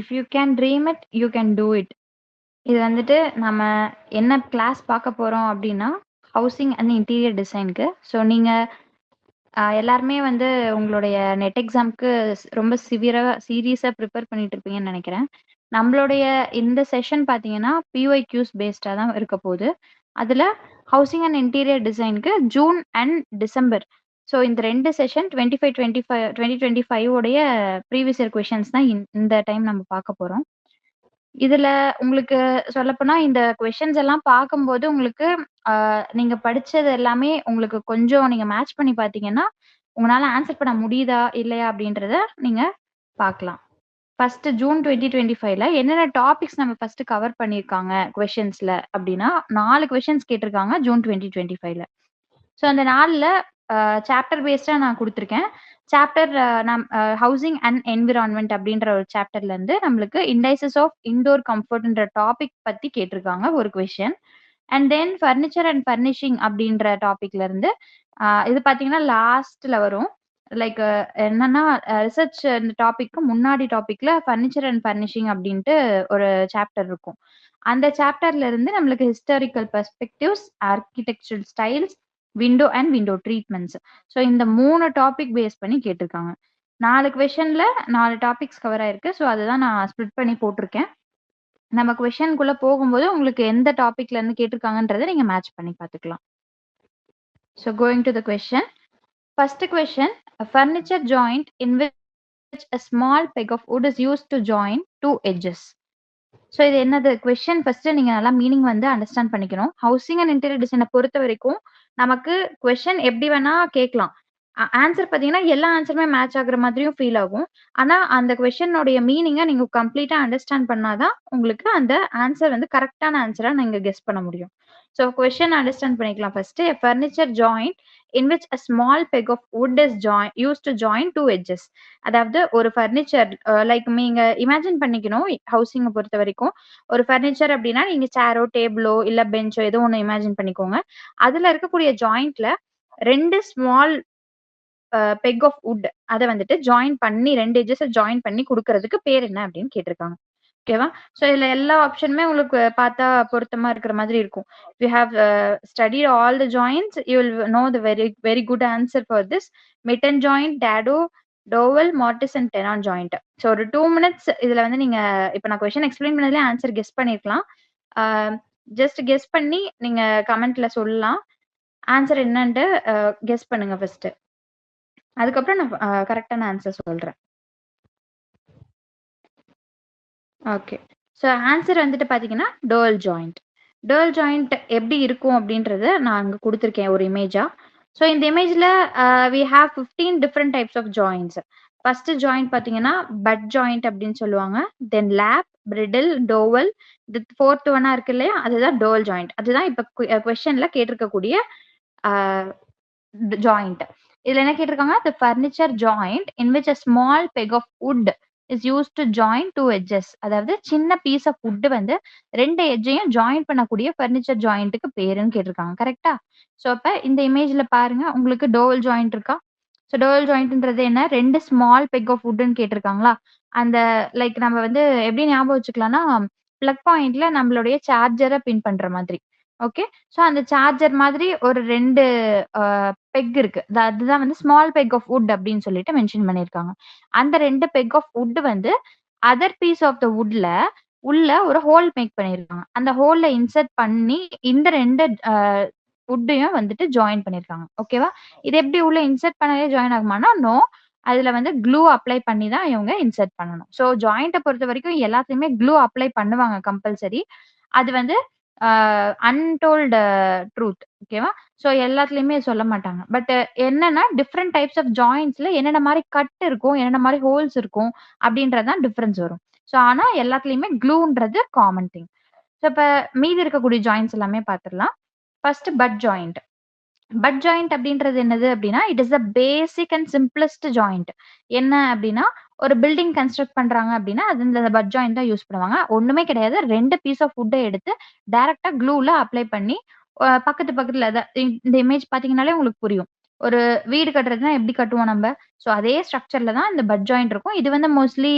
If you can dream it, you can do it. இது வந்துட்டு நம்ம என்ன கிளாஸ் பார்க்க போறோம் அப்படின்னா, ஹவுசிங் அண்ட் இன்டீரியர் டிசைனுக்கு. ஸோ நீங்க எல்லாருமே வந்து உங்களுடைய நெட் எக்ஸாம்க்கு ரொம்ப சீரியஸா ப்ரிப்பேர் பண்ணிட்டு இருப்பீங்கன்னு நெனைக்கிறேன். நம்மளுடைய இந்த செஷன் பார்த்தீங்கன்னா, பிஒய்க்யூஸ் பேஸ்டா தான் இருக்க போது. அதுல ஹவுசிங் அண்ட் இன்டீரியர் டிசைனுக்கு ஜூன் அண்ட் டிசம்பர். ஸோ இந்த 2 செஷன் 2025 உடைய ப்ரீவியஸ் இயர் கொஸ்டின்ஸ் தான் இந்த டைம் நம்ம பார்க்க போறோம். இதுல உங்களுக்கு சொல்லப்போனா இந்த கொஸ்டின்ஸ் எல்லாம் பார்க்கும்போது உங்களுக்கு நீங்க படிச்சது எல்லாமே உங்களுக்கு கொஞ்சம் நீங்க மேட்ச் பண்ணி பார்த்தீங்கன்னா, உங்களால ஆன்சர் பண்ண முடியுதா? இல்லையா? அப்படின்றத நீங்க பார்க்கலாம். ஃபர்ஸ்ட் ஜூன் 2025ல என்னென்ன டாபிக்ஸ் நம்ம ஃபர்ஸ்ட் கவர் பண்ணியிருக்காங்க கொஸ்டின்ஸ்ல அப்படின்னா, 4 கொஸ்டின்ஸ் கேட்டிருக்காங்க ஜூன் 2025ல. ஸோ அந்த 4ல சாப்டர் பேஸ்டா நான் குடுத்துருக்கேன். சாப்டர் ஹவுசிங் அண்ட் என்விரான்மென்ட் அப்படின்ற ஒரு சாப்டர்ல இருந்து நம்மளுக்கு இண்டைசஸ் ஆஃப் இன்டோர் கம்ஃபர்ட்ன்ற டாபிக் பத்தி கேட்டிருக்காங்க ஒரு question. And then furniture and furnishing அப்படின்ற டாபிக்ல இருந்து இது பாத்தீங்கன்னா லாஸ்ட்ல வரும். லைக் என்னன்னா ரிசர்ச் இந்த டாபிக்கு முன்னாடி டாபிக்ல ஃபர்னிச்சர் அண்ட் ஃபர்னிஷிங் அப்படின்ட்டு ஒரு சாப்டர் இருக்கும். அந்த சாப்டர்ல இருந்து நம்மளுக்கு historical perspectives, architectural styles, window and window treatments. So இந்த 3 டாபிக் பேஸ் பண்ணி கேட்டிருக்காங்க. 4 கொஸ்டின்ல 4 டாபிக்ஸ் கவர் ஆயிருக்கு. ஸோ அதுதான் நான் ஸ்ப்ளிட் பண்ணி போட்டிருக்கேன். நம்ம கொஸ்டின்குள்ள போகும்போது உங்களுக்கு எந்த டாபிக்ல இருந்து கேட்டிருக்காங்கன்றதை நீங்க மேட்ச் பண்ணி பார்த்துக்கலாம். So going to the question. First question, a furniture joint in which a small peg of wood is used to join two edges. So இது என்னது கொஸ்டின் ஃபர்ஸ்ட் நீங்க நல்லா மீனிங் வந்து அண்டர்ஸ்டாண்ட் பண்ணிக்கணும். ஹவுசிங் அண்ட் இன்டீரியர் டிசைனை பொறுத்த வரைக்கும் நமக்கு கொஸ்டின் எப்படி வேணா கேட்கலாம். ஆன்சர் பார்த்தீங்கன்னா எல்லா ஆன்சருமே மேட்ச் ஆகுற மாதிரியும் ஃபீல் ஆகும். ஆனா அந்த கொஸ்டினோடைய மீனிங்கை நீங்க கம்ப்ளீட்டா அண்டர்ஸ்டாண்ட் பண்ணாதான் உங்களுக்கு அந்த ஆன்சர் வந்து கரெக்டான ஆன்சரா நீங்க கெஸ் பண்ண முடியும். ஸோ கொஸ்டின் அண்டர்ஸ்டாண்ட் பண்ணிக்கலாம் first. A furniture joint in which a small peg of wood is used to join two edges. அதாவது ஒரு ஃபர்னிச்சர் லைக் நீங்க இமேஜின் பண்ணிக்கணும். ஹவுசிங்கை பொறுத்த வரைக்கும் ஒரு ஃபர்னிச்சர் அப்படின்னா நீங்க சேரோ, டேபிளோ இல்ல பெஞ்சோ ஏதோ ஒன்று இமேஜின் பண்ணிக்கோங்க. அதுல இருக்கக்கூடிய ஜாயிண்ட்ல 2 ஸ்மால் பெக் ஆஃப் வுட் அதை வந்துட்டு ஜாயின் பண்ணி 2 எட்ஜஸ் ஜாயின் பண்ணி கொடுக்கறதுக்கு பேர் என்ன அப்படின்னு கேட்டிருக்காங்க. ஓகேவா? ஸோ இதுல எல்லா ஆப்ஷனுமே உங்களுக்கு பார்த்தா பொருத்தமா இருக்கிற மாதிரி இருக்கும். You have studied all the joints, you will know the very good answer for this. Mitten joint, dado, dowel, mortise and tenon joint. So ஒரு 2 minutes இதுல வந்து நீங்க இப்ப நான் கொஸ்டின் எக்ஸ்பிளைன் பண்ணதுல ஆன்சர் கெஸ் பண்ணிருக்கலாம். ஜஸ்ட் கெஸ் பண்ணி நீங்க கமெண்ட்ல சொல்லலாம். ஆன்சர் என்னன்ட்டு கெஸ் பண்ணுங்க ஃபர்ஸ்ட். அதுக்கப்புறம் நான் கரெக்டான ஆன்சர் சொல்றேன். ஓகே. ஸோ ஆன்சர் வந்துட்டு பார்த்தீங்கன்னா டோல் ஜாயிண்ட். டோல் ஜாயிண்ட் எப்படி இருக்கும் அப்படின்றத நான் அங்கே கொடுத்துருக்கேன் ஒரு இமேஜா. ஸோ இந்த இமேஜில் we have 15 different types of joints. First joint பார்த்தீங்கன்னா பட் ஜாயிண்ட் அப்படின்னு சொல்லுவாங்க. Then lap, bridle, dowel. இது 4th ஒன்னா இருக்கு இல்லையா, அதுதான் டோல் ஜாயிண்ட். அதுதான் இப்போ கொஸ்டின்ல கேட்டிருக்கக்கூடிய ஜாயிண்ட். இதுல என்ன கேட்டிருக்காங்க? the furniture joint in which a small peg of wood is used to join two edges. அதாவது சின்ன பீஸ் ஆஃப் wood வந்து 2 எட்ஜையும் ஜாயின் பண்ணக்கூடிய ஃபர்னிச்சர் ஜாயிண்ட்டுக்கு பேருன்னு கேட்டிருக்காங்க. கரெக்டா? ஸோ அப்ப இந்த இமேஜ்ல பாருங்க, உங்களுக்கு டோவல் ஜாயிண்ட் இருக்கா? ஸோ டோவல் ஜாயிண்ட்ன்றது என்ன? 2 ஸ்மால் பெக் ஆஃப் வுட்னு கேட்டிருக்காங்களா? அந்த லைக் நம்ம வந்து எப்படி ஞாபகம் வச்சுக்கலாம்னா, பிளக் பாயிண்ட்ல நம்மளுடைய சார்ஜரை பின் பண்ற மாதிரி. ஓகே. ஸோ அந்த சார்ஜர் மாதிரி ஒரு 2 பெக் இருக்கு. அதுதான் வந்து ஸ்மால் பெக் ஆஃப் வுட் அப்படின்னு சொல்லிட்டு மென்ஷன் பண்ணியிருக்காங்க. அந்த 2 பெக் ஆஃப் வுட் வந்து அதர் பீஸ் ஆஃப் த வுட்ல உள்ள ஒரு ஹோல் மேக் பண்ணியிருக்காங்க. அந்த ஹோல்ல இன்சர்ட் பண்ணி இந்த 2 வுட்டையும் வந்துட்டு ஜாயின் பண்ணியிருக்காங்க. ஓகேவா? இது எப்படி உள்ள இன்சர்ட் பண்ணவே ஜாயின் ஆகுமானா, நோ. அதுல வந்து க்ளூ அப்ளை பண்ணி தான் இவங்க இன்சர்ட் பண்ணணும். ஸோ ஜாயிண்ட்டை பொறுத்த வரைக்கும் எல்லாத்தையுமே க்ளூ அப்ளை பண்ணுவாங்க கம்பல்சரி. அது வந்து அன்டோல்டு ட்ரூத். ஓகேவா? ஸோ எல்லாத்துலயுமே சொல்ல மாட்டாங்க. பட் என்னன்னா டிஃப்ரெண்ட் டைப்ஸ் ஆஃப் ஜாயிண்ட்ஸ்ல என்னென்ன மாதிரி கட் இருக்கும், என்னென்ன மாதிரி ஹோல்ஸ் இருக்கும் அப்படின்றதான் டிஃபரன்ஸ் வரும். ஸோ ஆனா எல்லாத்துலயுமே க்ளூன்றது காமன் திங். ஸோ இப்ப மீதி இருக்கக்கூடிய ஜாயிண்ட்ஸ் எல்லாமே பார்த்துடலாம். First but joint. But joint அப்படின்றது என்னது அப்படின்னா, it is the basic and simplest joint. என்ன அப்படின்னா, ஒரு பில்டிங் கன்ஸ்ட்ரக்ட் பண்றாங்க அப்படின்னா அது இந்த பட் ஜாயிண்ட் தான் யூஸ் பண்ணுவாங்க. ஒண்ணுமே கிடையாது. 2 பீஸ் ஆஃப் வுட்டை எடுத்து டைரக்டா க்ளூல அப்ளை பண்ணி பக்கத்துல இந்த இமேஜ் பாத்தீங்கன்னாலே உங்களுக்கு புரியும். ஒரு வீடு கட்டுறதுன்னா எப்படி கட்டுவோம் நம்ம? ஸோ அதே ஸ்ட்ரக்சர்ல தான் இந்த பட் ஜாயிண்ட் இருக்கும். இது வந்து மோஸ்ட்லி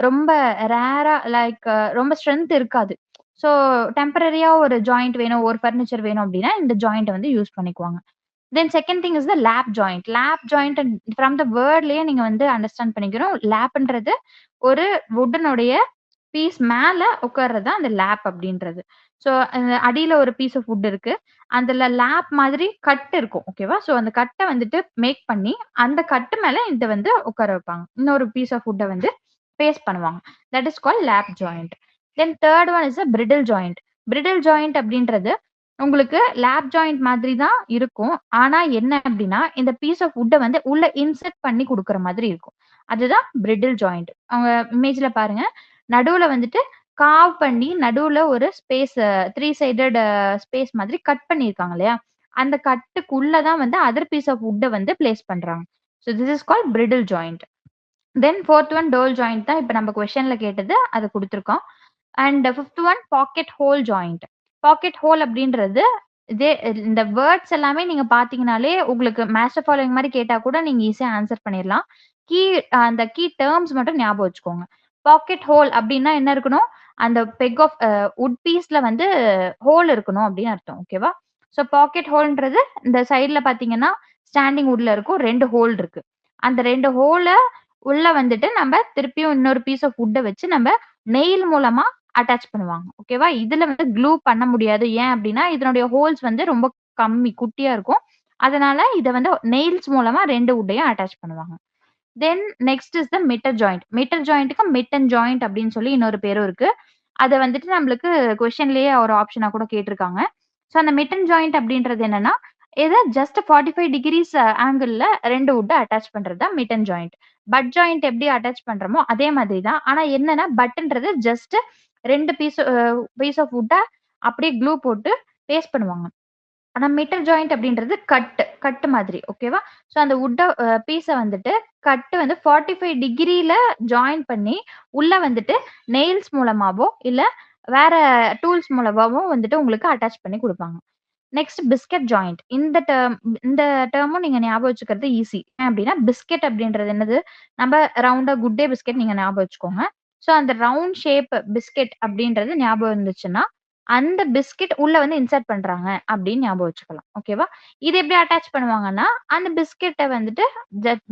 ரொம்ப ரேரா லைக் ரொம்ப ஸ்ட்ரென்த் இருக்காது. ஸோ டெம்பரரியா ஒரு ஜாயிண்ட் வேணும், ஒரு ஃபர்னிச்சர் வேணும் அப்படின்னா இந்த ஜாயிண்ட்ட வந்து யூஸ் பண்ணிக்குவாங்க. Then second thing is the lap joint. Lap joint from the வேர்ட்லயே நீங்க வந்து அண்டர்ஸ்டாண்ட் பண்ணிக்கணும். லேப்ன்றது ஒரு வுட்டனுடைய பீஸ் மேல உட்கார்றது தான் அந்த லேப் அப்படின்றது. ஸோ அடியில ஒரு பீஸ் ஆஃப் வுட் இருக்கு. அதுல லேப் மாதிரி கட் இருக்கும். ஓகேவா? ஸோ அந்த கட்ட வந்துட்டு மேக் பண்ணி, அந்த கட்டு மேல இத வந்து உட்கார வைப்பாங்க. இன்னொரு பீஸ் ஆஃப் வுட்ட வந்து பேஸ்ட் பண்ணுவாங்க. That is called lab joint. Then third one is brittle joint. Brittle joint அப்படின்றது உங்களுக்கு லேப் ஜாயிண்ட் மாதிரி தான் இருக்கும். ஆனா என்ன அப்படின்னா, இந்த பீஸ் ஆஃப் வுட்ட வந்து உள்ள இன்செர்ட் பண்ணி குடுக்குற மாதிரி இருக்கும். அதுதான் பிரிட்டில் ஜாயிண்ட். அவங்க இமேஜ்ல பாருங்க. நடுவுல வந்துட்டு கார்வ் பண்ணி நடுவுல ஒரு ஸ்பேஸ் 3 சைடட் ஸ்பேஸ் மாதிரி கட் பண்ணியிருக்காங்க இல்லையா? அந்த கட்டுக்குள்ள தான் வந்து அதர் பீஸ் ஆஃப் வுட்ட வந்து பிளேஸ் பண்றாங்க. So this is called bridle joint. Then fourth one dowel joint தான் இப்ப நம்ம கொஸ்டின்ல கேட்டது. அத குடுத்துருக்கோம். And fifth one pocket hole joint. Pocket hole அப்படின்றது இதே இந்த வேர்ட்ஸ் எல்லாமே நீங்க பார்த்தீங்கனாலே உங்களுக்கு மாஸ்டர் ஃபாலோயிங் மாரி கேட்டா கூட நீங்க ஈஸியா ஆன்சர் பண்ணிறலாம். கீ அந்த கீ டெர்ம்ஸ் மட்டும் ஞாபகம் வச்சுக்கோங்க. பாக்கெட் ஹோல் அப்படின்னா என்ன இருக்கணும்? அந்த பெக் ஆஃப் வுட் பீஸ்ல வந்து ஹோல் இருக்கணும் அப்படின்னு அர்த்தம். ஓகேவா? ஸோ பாக்கெட் ஹோல்ன்றது இந்த சைடுல பார்த்தீங்கன்னா, ஸ்டாண்டிங் வுட்ல இருக்கும் 2 ஹோல் இருக்கு. அந்த 2 ஹோல உள்ள வந்துட்டு நம்ம திருப்பியும் இன்னொரு பீஸ் ஆஃப் வுட்ட வச்சு நம்ம நெயில் மூலமா அட்டாச் பண்ணுவாங்க. ஓகேவா? இதுல வந்து க்ளூ பண்ண முடியாது. ஏன் அப்டின்னா, இதனுடைய ஹோல்ஸ் வந்து ரொம்ப கம்மி, குட்டியா இருக்கும். அதனால இத வந்து நெயில்ஸ் மூலமா 2 வுட்டையும் அட்டாச் பண்ணுவாங்க. Then next is the mitre joint. Mitre ஜாயிண்ட்க்கு மிட்டன் ஜாயிண்ட் அப்டின்னு சொல்லி இன்னொரு பேரும் இருக்கு. அத வந்துட்டு நம்மளுக்கு கொஸ்டின்லயே ஒரு ஆப்ஷனா கூட கேட்டிருக்காங்க. ஸோ அந்த மிட்டன் ஜாயிண்ட் அப்டின்றது என்னன்னா, இத ஜஸ்ட் 45 டிகிரீஸ் ஆங்கிள்ல 2 வுட்ட அட்டாச் பண்றது தான் மிட்டன் ஜாயிண்ட். பட் ஜாயிண்ட் எப்படி அட்டாச் பண்றோமோ அதே மாதிரி தான். ஆனா என்னன்னா, பட்ன்றது ஜஸ்ட் 2 பீஸ் ஆஃப் வுட்ட அப்படியே க்ளூ போட்டு பேஸ்ட் பண்ணுவாங்க. ஆனா மிட்டர் ஜாயிண்ட் அப்படின்றது கட்டு மாதிரி. ஓகேவா? ஸோ அந்த வுட்ட பீஸ வந்துட்டு கட்டு வந்து 45 டிகிரில ஜாயின் பண்ணி, உள்ள வந்துட்டு நெயில்ஸ் மூலமாவோ, இல்ல வேற டூல்ஸ் மூலமாவோ வந்துட்டு உங்களுக்கு அட்டாச் பண்ணி குடுப்பாங்க. Next biscuit joint. இந்த டெர்மும் நீங்க ஞாபகம் வச்சுக்கிறது ஈஸி. ஏன் அப்டின்னா, பிஸ்கட் அப்டின்றது என்னது? நம்ம ரவுண்டா குட் டே பிஸ்கட் நீங்க ஞாபகம் வச்சுக்கோங்க. ஸோ அந்த ரவுண்ட் ஷேப் பிஸ்கட் அப்டின்றது ஞாபகம் இருந்துச்சுன்னா, அந்த பிஸ்கட் உள்ள வந்து இன்சர்ட் பண்றாங்க அப்டின்னு ஞாபகம் வச்சுக்கலாம். ஓகேவா? இது எப்படி அட்டாச் பண்ணுவாங்கன்னா, அந்த பிஸ்கட்ட வந்துட்டு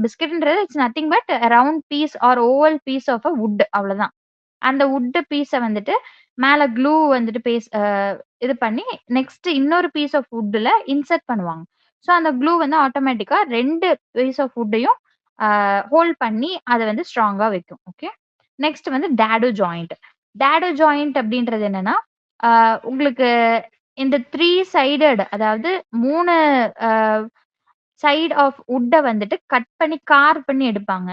பிஸ்கட்ன்றது it's nothing but round piece or oval piece of a wood அவ்வளதான். அந்த வுட் பீஸ வந்துட்டு மேல க்ளூ வந்துட்டு இது பண்ணி நெக்ஸ்ட் இன்னொரு பீஸ் ஆஃப் வுட்ல இன்சர்ட் பண்ணுவாங்க. ஸோ அந்த க்ளூ வந்து ஆட்டோமேட்டிக்கா 2 பீஸ் ஆஃப் வுட்டையும் ஹோல்ட் பண்ணி அத வந்து ஸ்ட்ராங்கா வைக்கும். ஓகே. நெக்ஸ்ட் வந்து டாடோ ஜாயிண்ட். டாடோ ஜாயிண்ட் அப்படின்றது என்னன்னா, அ உங்களுக்கு இந்த 3 சைடட் அதாவது 3 அ சைட் ஆஃப் வுட்ட வந்துட்டு கட் பண்ணி கார்வ் பண்ணி எடுப்பாங்க.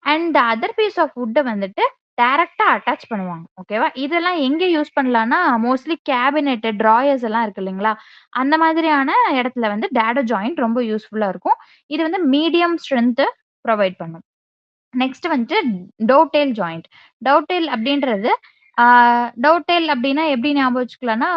And the other piece of வுட்ட வந்துட்டு டைரக்ட்டா அட்டாச் பண்ணுவாங்க. ஓகேவா? இதெல்லாம் எங்க யூஸ் பண்ணலாம்னா, மோஸ்ட்லி கேபினெட், ட்ராயர்ஸ் எல்லாம் இருக்கு இல்லைங்களா? அந்த மாதிரியான இடத்துல வந்து டாடோ ஜாயிண்ட் ரொம்ப யூஸ்ஃபுல்லா இருக்கும். இது வந்து மீடியம் ஸ்ட்ரென்த் ப்ரொவைட் பண்ணும். நெக்ஸ்ட் வந்துட்டு டோடெயில் ஜாயிண்ட். டோடெயில் அப்படின்றது ஆ டோடெயில் அப்படின்னா எப்படி ஞாபகம் வச்சுக்கலாம்னா,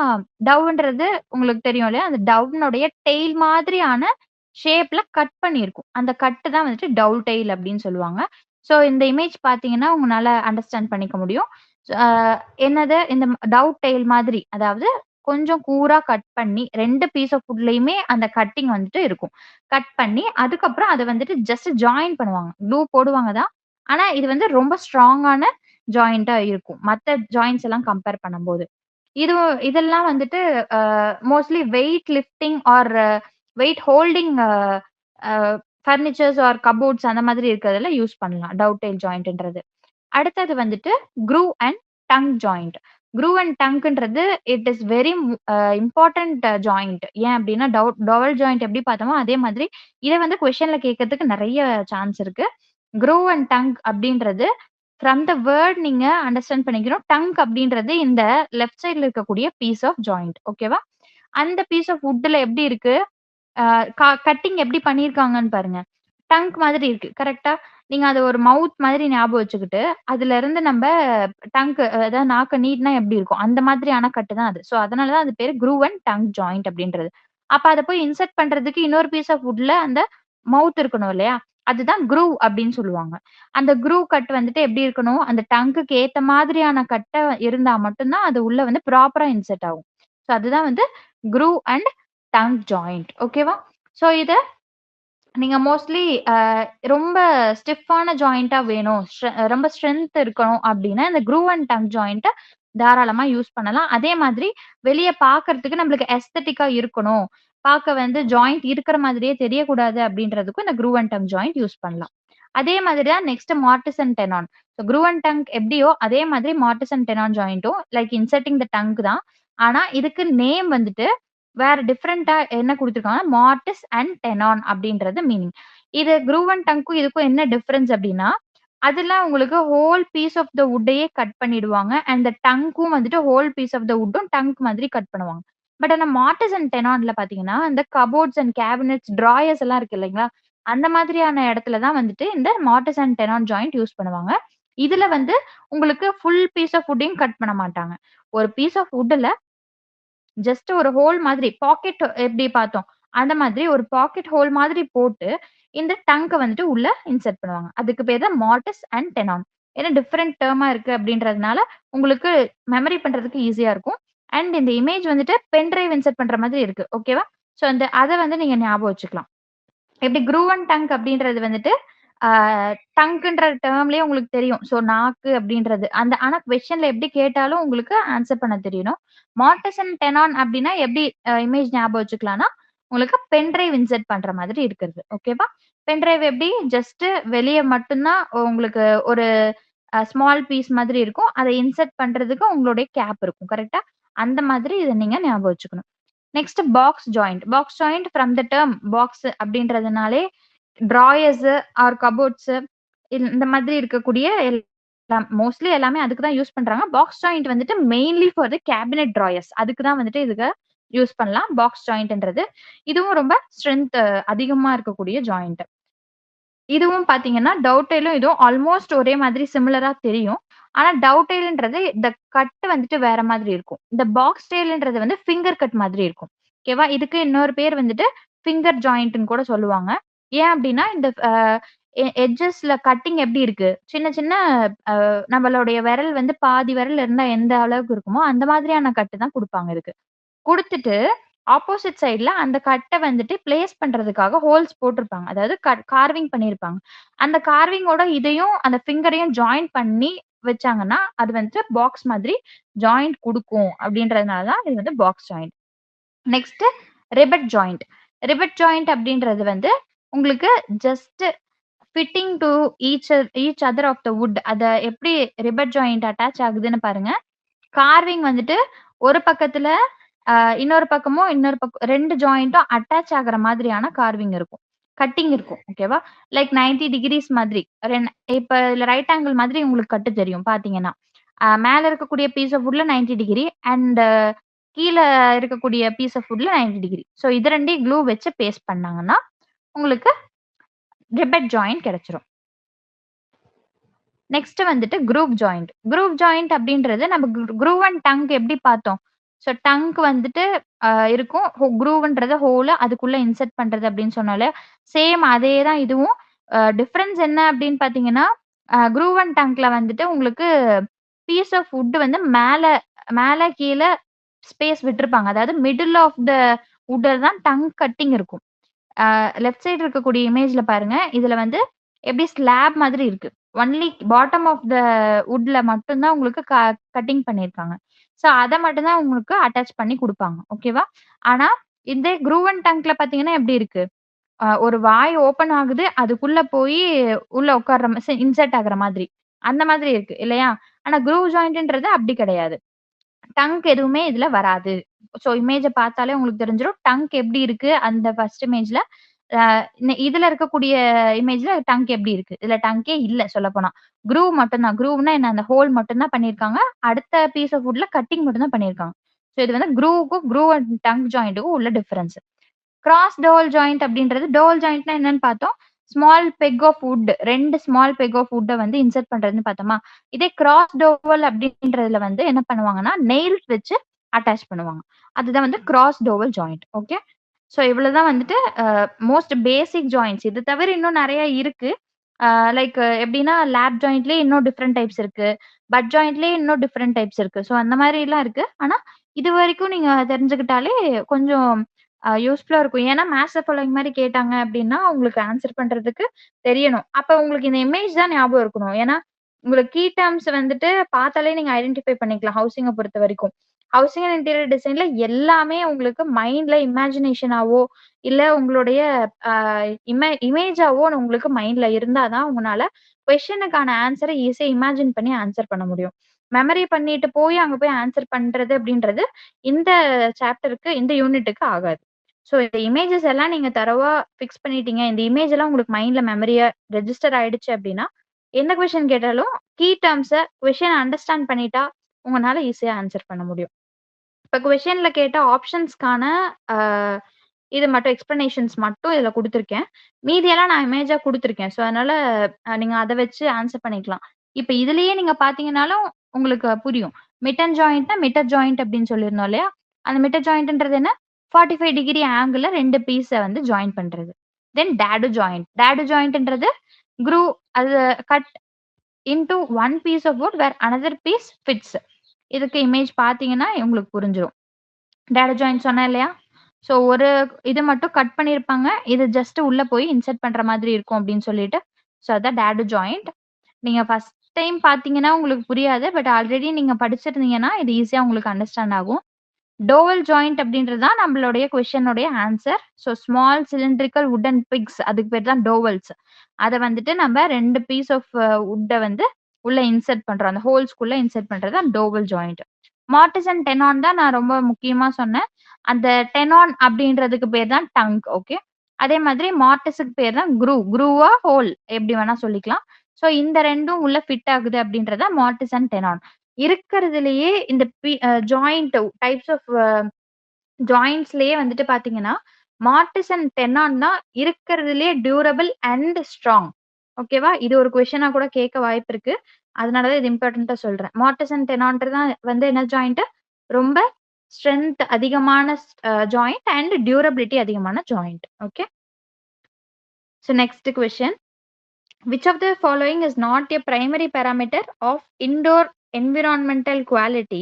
டவ்ன்றது உங்களுக்கு தெரியும் இல்லையா? அந்த டவ்னுடைய டெயில் மாதிரியான ஷேப்ல கட் பண்ணியிருக்கும். அந்த கட்டு தான் வந்துட்டு டவ் டெயில் அப்படின்னு சொல்லுவாங்க. ஸோ இந்த இமேஜ் பார்த்தீங்கன்னா, உங்கனால அண்டர்ஸ்டாண்ட் பண்ணிக்க முடியும். அ என்னது இந்த டவ் டெயில் மாதிரி அதாவது கொஞ்சம் கூரா கட் பண்ணி 2 பீஸ் ஆஃப் வுட்லயுமே அந்த கட்டிங் வந்துட்டு இருக்கும். கட் பண்ணி அதுக்கப்புறம் அத வந்துட்டு ஜஸ்ட் ஜாயின் பண்ணுவாங்க. க்ளூ போடுவாங்க தான். ஆனா இது வந்து ரொம்ப ஸ்ட்ராங்கான ஜாயிண்ட்டா இருக்கும். மத்த ஜாயிண்ட்ஸ் எல்லாம் கம்பேர் பண்ணும்போது. இதெல்லாம் வந்துட்டு uh mostly weight lifting or weight holding uh furnitures or cupboards அந்த மாதிரி இருக்கிறதுல யூஸ் பண்ணலாம். டவ் ஜாயிண்ட்ன்றது. அடுத்தது வந்துட்டு groove and tongue joint. Groove and டங்க்ன்றது it is very important joint. ஏன் அப்டின்னா டவல் ஜாயிண்ட் எப்படி பார்த்தோமோ, அதே மாதிரி இத வந்து கொஸ்டின்ல கேட்கறதுக்கு நெறைய சான்ஸ் இருக்கு. க்ரூவ் அண்ட் டங் அப்டின்றது ஃப்ரம் த வேர்ட் நீங்க அண்டர்ஸ்டாண்ட் பண்ணிக்கணும். டங் அப்டின்றது இந்த லெஃப்ட் சைட்ல இருக்கக்கூடிய பீஸ் ஆஃப் ஜாயிண்ட். ஓகேவா? அந்த பீஸ் ஆஃப் வுட்ல எப்படி இருக்கு? அ கட்டிங் எப்படி பண்ணியிருக்காங்கன்னு பாருங்க. டங்க் மாதிரி இருக்கு. கரெக்ட்டா? நீங்க அத ஒரு மவுத் மாதிரி ஞாபகம் வச்சுக்கிட்டு, அதுலருந்து நம்ப அதாவது நாக்க நீட்னா எப்படி இருக்கும்? அந்த மாதிரியான கட்டு தான் அது. ஸோ அதனால தான் அது பேரு க்ரூவ் அண்ட் டங் ஜாயிண்ட் அப்படின்றது. அப்ப அத போய் இன்சர்ட் பண்றதுக்கு இன்னொரு பீஸ் ஆஃப் வுட்ல அந்த மவுத் இருக்கணும் இல்லையா? அதுதான் க்ரூவ் அப்படின்னு சொல்லுவாங்க. அந்த க்ரூவ் கட் வந்துட்டு எப்படி இருக்கணும்? அந்த டங்குக்கு ஏத்த மாதிரியான கட்ட இருந்தா மட்டும் தான் அது உள்ள வந்து ப்ராப்பரா இன்செர்ட் ஆகும். ஸோ அதுதான் வந்து க்ரூவ் அண்ட் டங் ஜாயிண்ட். ஓகேவா? ஸோ இத நீங்க மோஸ்ட்லி ரொம்ப ஸ்டிஃப்பான ஜாயிண்ட்டா வேணும். ரொம்ப ஸ்ட்ரென்த் இருக்கணும் அப்டின்னா, இந்த க்ரூவ் அண்ட் டங் ஜாயிண்ட்ட தாராளமா யூஸ் பண்ணலாம். அதே மாதிரி வெளிய பார்க்கறதுக்கு நம்மளுக்கு எஸ்தெட்டிக்கா இருக்கணும். பார்க்க வந்து ஜாயிண்ட் இருக்கிற மாதிரியே தெரியக்கூடாது அப்டின்றதுக்கும் இந்த groove and tongue joint use பண்ணலாம். அதே மாதிரி தான் next mortise and tenon. So groove and tongue எப்டியோ அதே மாதிரி மார்டிஸ் அண்ட் டெனான் ஜாயிண்ட்டும் லைக் இன்சர்ட்டிங் த டங் தான். ஆனா இதுக்கு நேம் வந்துட்டு வேற டிஃபரெண்ட்டா என்ன குடுத்துருக்காங்கன்னா, மார்டிஸ் அண்ட் டெனான் அப்படின்றது மீனிங். இது க்ரூவ் அண்ட் டங்க்கும் இதுக்கும் என்ன டிஃபரன்ஸ் அப்படின்னா, அதுல உங்களுக்கு ஹோல் பீஸ் ஆஃப் த வுட்டையே கட் பண்ணிடுவாங்க. அண்ட் டங்க்கும் வந்துட்டு hole piece of the வுட்டும் tongue மாதிரி கட் பண்ணுவாங்க. பட் ஆனா மார்டிஸ் அண்ட் டெனான்ல பார்த்தீங்கன்னா, இந்த கபோர்ட்ஸ் அண்ட் கேபினெட்ஸ், ட்ராயர்ஸ் எல்லாம் இருக்கு இல்லைங்களா? அந்த மாதிரியான இடத்துல தான் வந்துட்டு இந்த Martis and tenon joint use பண்ணுவாங்க. இதுல வந்து உங்களுக்கு ஃபுல் பீஸ் ஆஃப் வுட்டையும் கட் பண்ண மாட்டாங்க. ஒரு பீஸ் ஆஃப் வுட்ல ஜஸ்ட் ஒரு ஹோல் மாதிரி பாக்கெட் எப்படி பார்த்தோம். அந்த மாதிரி ஒரு பாக்கெட் ஹோல் மாதிரி போட்டு, இந்த டங்க வந்துட்டு உள்ள இன்சர்ட் பண்ணுவாங்க. அதுக்கு பேர் தான் மார்டிஸ் அண்ட் டெனான். ஏன்னா டிஃபரெண்ட் டெர்மா இருக்கு அப்படின்றதுனால, உங்களுக்கு மெமரி பண்றதுக்கு ஈஸியா இருக்கும். அண்ட் இந்த இமேஜ் வந்துட்டு பென் டிரைவ் இன்சர்ட் பண்ற மாதிரி இருக்கு. ஓகேவா? ஸோ அத வந்து நீங்க ஞாபகம் வச்சுக்கலாம். எப்படி க்ரூவ் அண்ட் டங்க் அப்படின்றது வந்துட்டு, ஆ டங்க்ன்ற டெர்ம்லயே உங்களுக்கு தெரியும். ஸோ நாக்கு அப்படின்றது. ஆனா கொஸ்டின்ல எப்படி கேட்டாலும் உங்களுக்கு ஆன்சர் பண்ண தெரியணும். மார்டிஸ் அண்ட் டெனான் அப்படின்னா எப்படி இமேஜ் ஞாபகம் வச்சுக்கலாம்னா, உங்களுக்கு பென் டிரைவ் இன்சர்ட் பண்ற மாதிரி இருக்கிறது. ஓகேவா? பென் டிரைவ் எப்படி ஜஸ்ட் வெளிய மட்டும் தான் உங்களுக்கு ஒரு ஸ்மால் பீஸ் மாதிரி இருக்கும். அத இன்சர்ட் பண்றதுக்கு உங்களுடைய கேப் இருக்கும். கரெக்ட்டா? அந்த மாதிரி இத நீங்க ஞாபகம் வச்சுக்கணும். Next box joint. Box joint from the term box அப்படின்றதுனாலே ட்ராயர்ஸ் ஆர் கபோர்ட்ஸ் இந்த மாதிரி இருக்கக்கூடிய எல்லாம் மோஸ்ட்லி எல்லாமே அதுக்கு தான் யூஸ் பண்றாங்க. பாக்ஸ் ஜாயிண்ட் வந்துட்டு mainly for the cabinet drawers. அதுக்கு தான் வந்துட்டு இதுக்கு யூஸ் பண்ணலாம். பாக்ஸ் ஜாயிண்ட்ன்றது. இதுவும் ரொம்ப ஸ்ட்ரென்த் அதிகமா இருக்கக்கூடிய ஜாயிண்ட். இதுவும் பார்த்தீங்கன்னா, டவுட்டெயிலும் இதுவும் ஆல்மோஸ்ட் ஒரே மாதிரி சிமிலரா தெரியும். ஆனா டவுட்டெயில்ன்றது இந்த கட் வந்துட்டு வேற மாதிரி இருக்கும். இந்த பாக்ஸ் டெயில்ன்றது வந்து ஃபிங்கர் கட் மாதிரி இருக்கும். ஓகேவா? இதுக்கு இன்னொரு பேர் வந்துட்டு ஃபிங்கர் ஜாயிண்ட்ன்னு கூட சொல்லுவாங்க. ஏன் அப்டின்னா, இந்த எட்ஜஸ்ல கட்டிங் எப்டி இருக்கு? சின்ன சின்ன நம்மளுடைய விரல் வந்து பாதி விரல் இருந்தா எந்த அளவுக்கு இருக்குமோ, அந்த மாதிரியான கட்டு தான் குடுப்பாங்க இதுக்கு. குடுத்துட்டு, ஆப்போசிட் சைட்ல அந்த கட்ட வந்துட்டு பிளேஸ் பண்றதுக்காக ஹோல்ஸ் போட்டிருப்பாங்க. அதாவது கார்விங் பண்ணியிருப்பாங்க. அந்த கார்விங்கோட இதையும், அந்த ஃபிங்கரையும் ஜாயின் பண்ணி வச்சாங்கன்னா, அது வந்துட்டு பாக்ஸ் மாதிரி ஜாயிண்ட் குடுக்கும். அப்படின்றதுனால தான் இது வந்து box joint. Next rebate joint. Rebate joint அப்படின்றது வந்து உங்களுக்கு just fitting to each other of the wood. அத எப்படி ரிபெட் ஜாயிண்ட் அட்டாச் ஆகுதுன்னு பாருங்க. கார்விங் வந்துட்டு ஒரு பக்கத்துல இன்னொரு பக்கமும் 2 ஜாயிண்ட்டும் அட்டாச் ஆகுற மாதிரியான கார்விங் இருக்கும். கட்டிங் இருக்கும். ஓகேவா? லைக் 90 டிகிரீஸ் மாதிரி. இப்ப இதுல ரைட் ஆங்கிள் மாதிரி உங்களுக்கு கட்டு தெரியும் பார்த்தீங்கன்னா. மேல இருக்கக்கூடிய பீஸ் ஆஃப் வுட்ல 90 டிகிரி அண்ட் கீழ இருக்கக்கூடிய பீஸ் ஆஃப் வுட்ல 90 டிகிரி. ஸோ இது 2யும் க்ளூ வச்சு பேஸ்ட் பண்ணாங்கன்னா, உங்களுக்கு ரிபெட் ஜாயிண்ட் கிடைச்சிரும். நெக்ஸ்ட் வந்துட்டு க்ரூவ் ஜாயிண்ட். க்ரூவ் ஜாயிண்ட் அப்படின்றது நம்ம க்ரூவ் அண்ட் டங் எப்படி பார்த்தோம்? ஸோ டங்க் வந்துட்டு இருக்கும். க்ரூவ்ன்றது ஹோல் அதுக்குள்ள இன்சர்ட் பண்றது அப்படின்னு சொன்னாலே, சேம் அதே தான் இதுவும். டிஃபரன்ஸ் என்ன அப்படின்னு பார்த்தீங்கன்னா, க்ரூவ் அண்ட் டங்க்ல வந்துட்டு உங்களுக்கு பீஸ் ஆஃப் வுட் வந்து மேல மேல கீழ ஸ்பேஸ் விட்டுருப்பாங்க. அதாவது மிடில் ஆஃப் த வுட்ல தான் டங் கட்டிங் இருக்கும். லெஃப்ட் சைடு இருக்கக்கூடிய இமேஜ்ல பாருங்க. இதுல வந்து எப்படி ஸ்லாப் மாதிரி இருக்கு. ஒன்லி பாட்டம் ஆஃப் த வுட்ல மட்டும் தான் உங்களுக்கு கட்டிங் பண்ணியிருக்காங்க. ஸோ அத மட்டும் தான் உங்களுக்கு அட்டாச் பண்ணி குடுப்பாங்க. ஓகேவா? ஆனா இந்த க்ரூவ் அண்ட் டங்க்ல பார்த்தீங்கன்னா எப்படி இருக்கு? ஒரு வாய் ஓப்பன் ஆகுது. அதுக்குள்ள போயி உள்ள உட்கார்ற இன்சர்ட் ஆகுற மாதிரி. அந்த மாதிரி இருக்கு இல்லையா? ஆனா க்ரூவ் ஜாயிண்ட்ன்றது அப்படி கிடையாது. டங்க் எதுவுமே இதுல வராது. ஸோ இமேஜ பார்த்தாலே உங்களுக்கு தெரிஞ்சிரும். டங்க் எப்படி இருக்கு அந்த ஃபர்ஸ்ட் இமேஜ்ல. அ இதுல இருக்கக்கூடிய இமேஜ்ல டங்க் எப்படி இருக்கு? இதுல டங்கே இல்ல சொல்லப்போனா. க்ரூவ் மட்டும் தான். க்ரூவ்னா என்ன? அந்த ஹோல் மட்டும் தான் பண்ணியிருக்காங்க. அடுத்த பீஸ் ஆஃப் வுட்ல கட்டிங் மட்டும் தான் பண்ணியிருக்காங்க. ஸோ இது வந்து க்ரூவுக்கும் க்ரூவ் அண்ட் டங்க் ஜாயிண்ட்டுக்கும் உள்ள டிஃபரன்ஸ். கிராஸ் டோவல் ஜாயிண்ட் அப்படின்றது டோவல் ஜாயிண்ட்னா என்னன்னு பார்த்தோம். Small peg of wood 2 small peg of வுட்ட வந்து இன்சர்ட் பண்றதுன்னு பார்த்தோமா? இதே கிராஸ் டோவல் அப்படின்றதுல வந்து என்ன பண்ணுவாங்கன்னா, நெயில்ஸ் வச்சு அட்டாச் பண்ணுவாங்க. அதுதான் வந்து cross dowel joint. Okay. So இவ்வளவுதான் வந்துட்டு மோஸ்ட் பேசிக் ஜாயிண்ட்ஸ். இது தவிர இன்னும் நெறைய இருக்கு. லைக் எப்படின்னா லேப் ஜாயிண்ட்லயே இன்னும் டிஃபரெண்ட் டைப்ஸ் இருக்கு. பட் ஜாயிண்ட்லயே இன்னும் டிஃபரெண்ட் டைப்ஸ் இருக்கு. ஸோ அந்த மாரிலாம் இருக்கு. ஆனா இதுவரைக்கும் நீங்க தெரிஞ்சுக்கிட்டாலே கொஞ்சம் யூஸ்ஃபுல்லா இருக்கும். ஏன்னா மேத்ஸ் ஃபாலோயிங் மாரி கேட்டாங்க அப்படின்னா, உங்களுக்கு ஆன்சர் பண்றதுக்கு தெரியணும். அப்ப உங்களுக்கு இந்த இமேஜ் தான் ஞாபகம் இருக்கணும். ஏன்னா உங்களுக்கு கீ டெர்ம்ஸ் வந்துட்டு பார்த்தாலே நீங்க ஐடென்டிஃபை பண்ணிக்கலாம் ஹவுசிங்க பொறுத்தவரைக்கும். ஹவுசிங் அண்ட் இன்டீரியர் டிசைன்ல எல்லாமே உங்களுக்கு மைண்ட்ல இமேஜினேஷனாவோ, இல்ல உங்களுடைய அ இமேஜாவோ உங்களுக்கு மைண்ட்ல இருந்தா தான் உங்கனால கொஸ்டினுக்கான ஆன்ஸர ஈஸியா இமேஜின் பண்ணி ஆன்சர் பண்ண முடியும். மெமரி பண்ணிட்டு போய் அங்க போய் ஆன்சர் பண்றது அப்படின்றது இந்த சாப்டருக்கு, இந்த யூனிட்டுக்கு ஆகாது. ஸோ இந்த இமேஜஸ் எல்லாம் நீங்க தரோவா ஃபிக்ஸ் பண்ணிட்டீங்க. இந்த இமேஜ் எல்லாம் உங்களுக்கு மைண்ட்ல மெமரியா ரெஜிஸ்டர் ஆயிடுச்சு அப்படின்னா, எந்த கொஸ்டின் கேட்டாலும் கீ டெர்ம்ஸ கொஸ்டின் அண்டர்ஸ்டாண்ட் பண்ணிட்டா உங்கனால ஈஸியா ஆன்சர் பண்ண முடியும். இப்ப கொஸ்டின்ல கேட்ட ஆப்ஷன்ஸ்க்கான அ இது மட்டும் எக்ஸ்ப்ளனேஷன்ஸ் மட்டும் இதுல குடுத்துருக்கேன். மீதியெல்லாம் நான் இமேஜா குடுத்துருக்கேன். ஸோ அதனால நீங்க அத வச்சு ஆன்சர் பண்ணிக்கலாம். இப்ப இதுலயே நீங்க பார்த்தீங்கன்னாலும் உங்களுக்கு புரியும். மிட் அண்ட் ஜாயிண்ட்னா மிட்டர் ஜாயிண்ட் அப்படின்னு சொல்லியிருந்தோம் இல்லையா? அந்த மிட்டர் ஜாயிண்ட்ன்றது என்ன? 45 டிகிரி ஆங்கிள்ல 2 பீஸ வந்து ஜாயின் பண்றது. Then dado joint. டேடு ஜாயிண்ட்ன்றது குரூவ் அது cut into one piece of wood where another piece fits. இதுக்கு இமேஜ் பார்த்தீங்கன்னா உங்களுக்கு புரிஞ்சிரும். டேட்டா ஜாயிண்ட் சொன்னேன் இல்லையா? ஸோ ஒரு இது மட்டும் கட் பண்ணியிருப்பாங்க. இது ஜஸ்ட் உள்ள போய் இன்சர்ட் பண்ற மாதிரி இருக்கும் அப்படின்னு சொல்லிட்டு. ஸோ அதான் டேடு ஜாயிண்ட். நீங்க ஃபர்ஸ்ட் டைம் பார்த்தீங்கன்னா உங்களுக்கு புரியாது. பட் ஆல்ரெடி நீங்க படிச்சிருந்தீங்கன்னா, இது ஈஸியா உங்களுக்கு அண்டர்ஸ்டாண்ட் ஆகும். டோவல் ஜாயிண்ட் அப்படின்றது தான் நம்மளுடைய கொஸ்டினுடைய answer. So small cylindrical wooden pegs அதுக்கு பேர் தான் டோவல்ஸ். அத வந்துட்டு நம்ம 2 பீஸ் ஆஃப் வுட்ட வந்து உள்ள இன்சர்ட் பண்றோம். அந்த ஹோல்ஸ்க்குள்ள இன்சர்ட் பண்றது தான் dowel joint. Mortise and tenon தான் நான் ரொம்ப முக்கியமா சொன்னேன். அந்த டெனான் அப்படின்றதுக்கு பேர் தான் டங். ஓகே. அதே மாதிரி மார்டிஸுக்கு பேர் தான் க்ரூ. க்ரூவா ஹோல் எப்படி வேணா சொல்லிக்கலாம். ஸோ இந்த 2ம் உள்ள ஃபிட் ஆகுது அப்படின்றத மார்டிஸ் அண்ட் டெனான். இருக்கிறதுலயே இந்த ஜாயிண்ட் டைப்ஸ் ஆஃப் ஜாயிண்ட்ஸ்லயே வந்துட்டு பார்த்தீங்கன்னா, மார்டிஸ் அண்ட் டெனான் தான் இருக்கிறதுலயே டியூரபிள் அண்ட் ஸ்ட்ராங். ஓகேவா? இது ஒரு கொஸ்டினா கூட கேட்க வாய்ப்பு இருக்கு. அதனால தான் இது இம்பார்ட்டன்ட்டா சொல்றேன். மார்டிஸ் அண்ட் டெனான்றது தான் வந்து என்ன ஜாயிண்ட்? ரொம்ப ஸ்ட்ரென்த் அதிகமான ஜாயிண்ட் அண்ட் டியூரபிலிட்டி அதிகமான joint. Okay. So next question. Which of the following is not a primary parameter of indoor environmental quality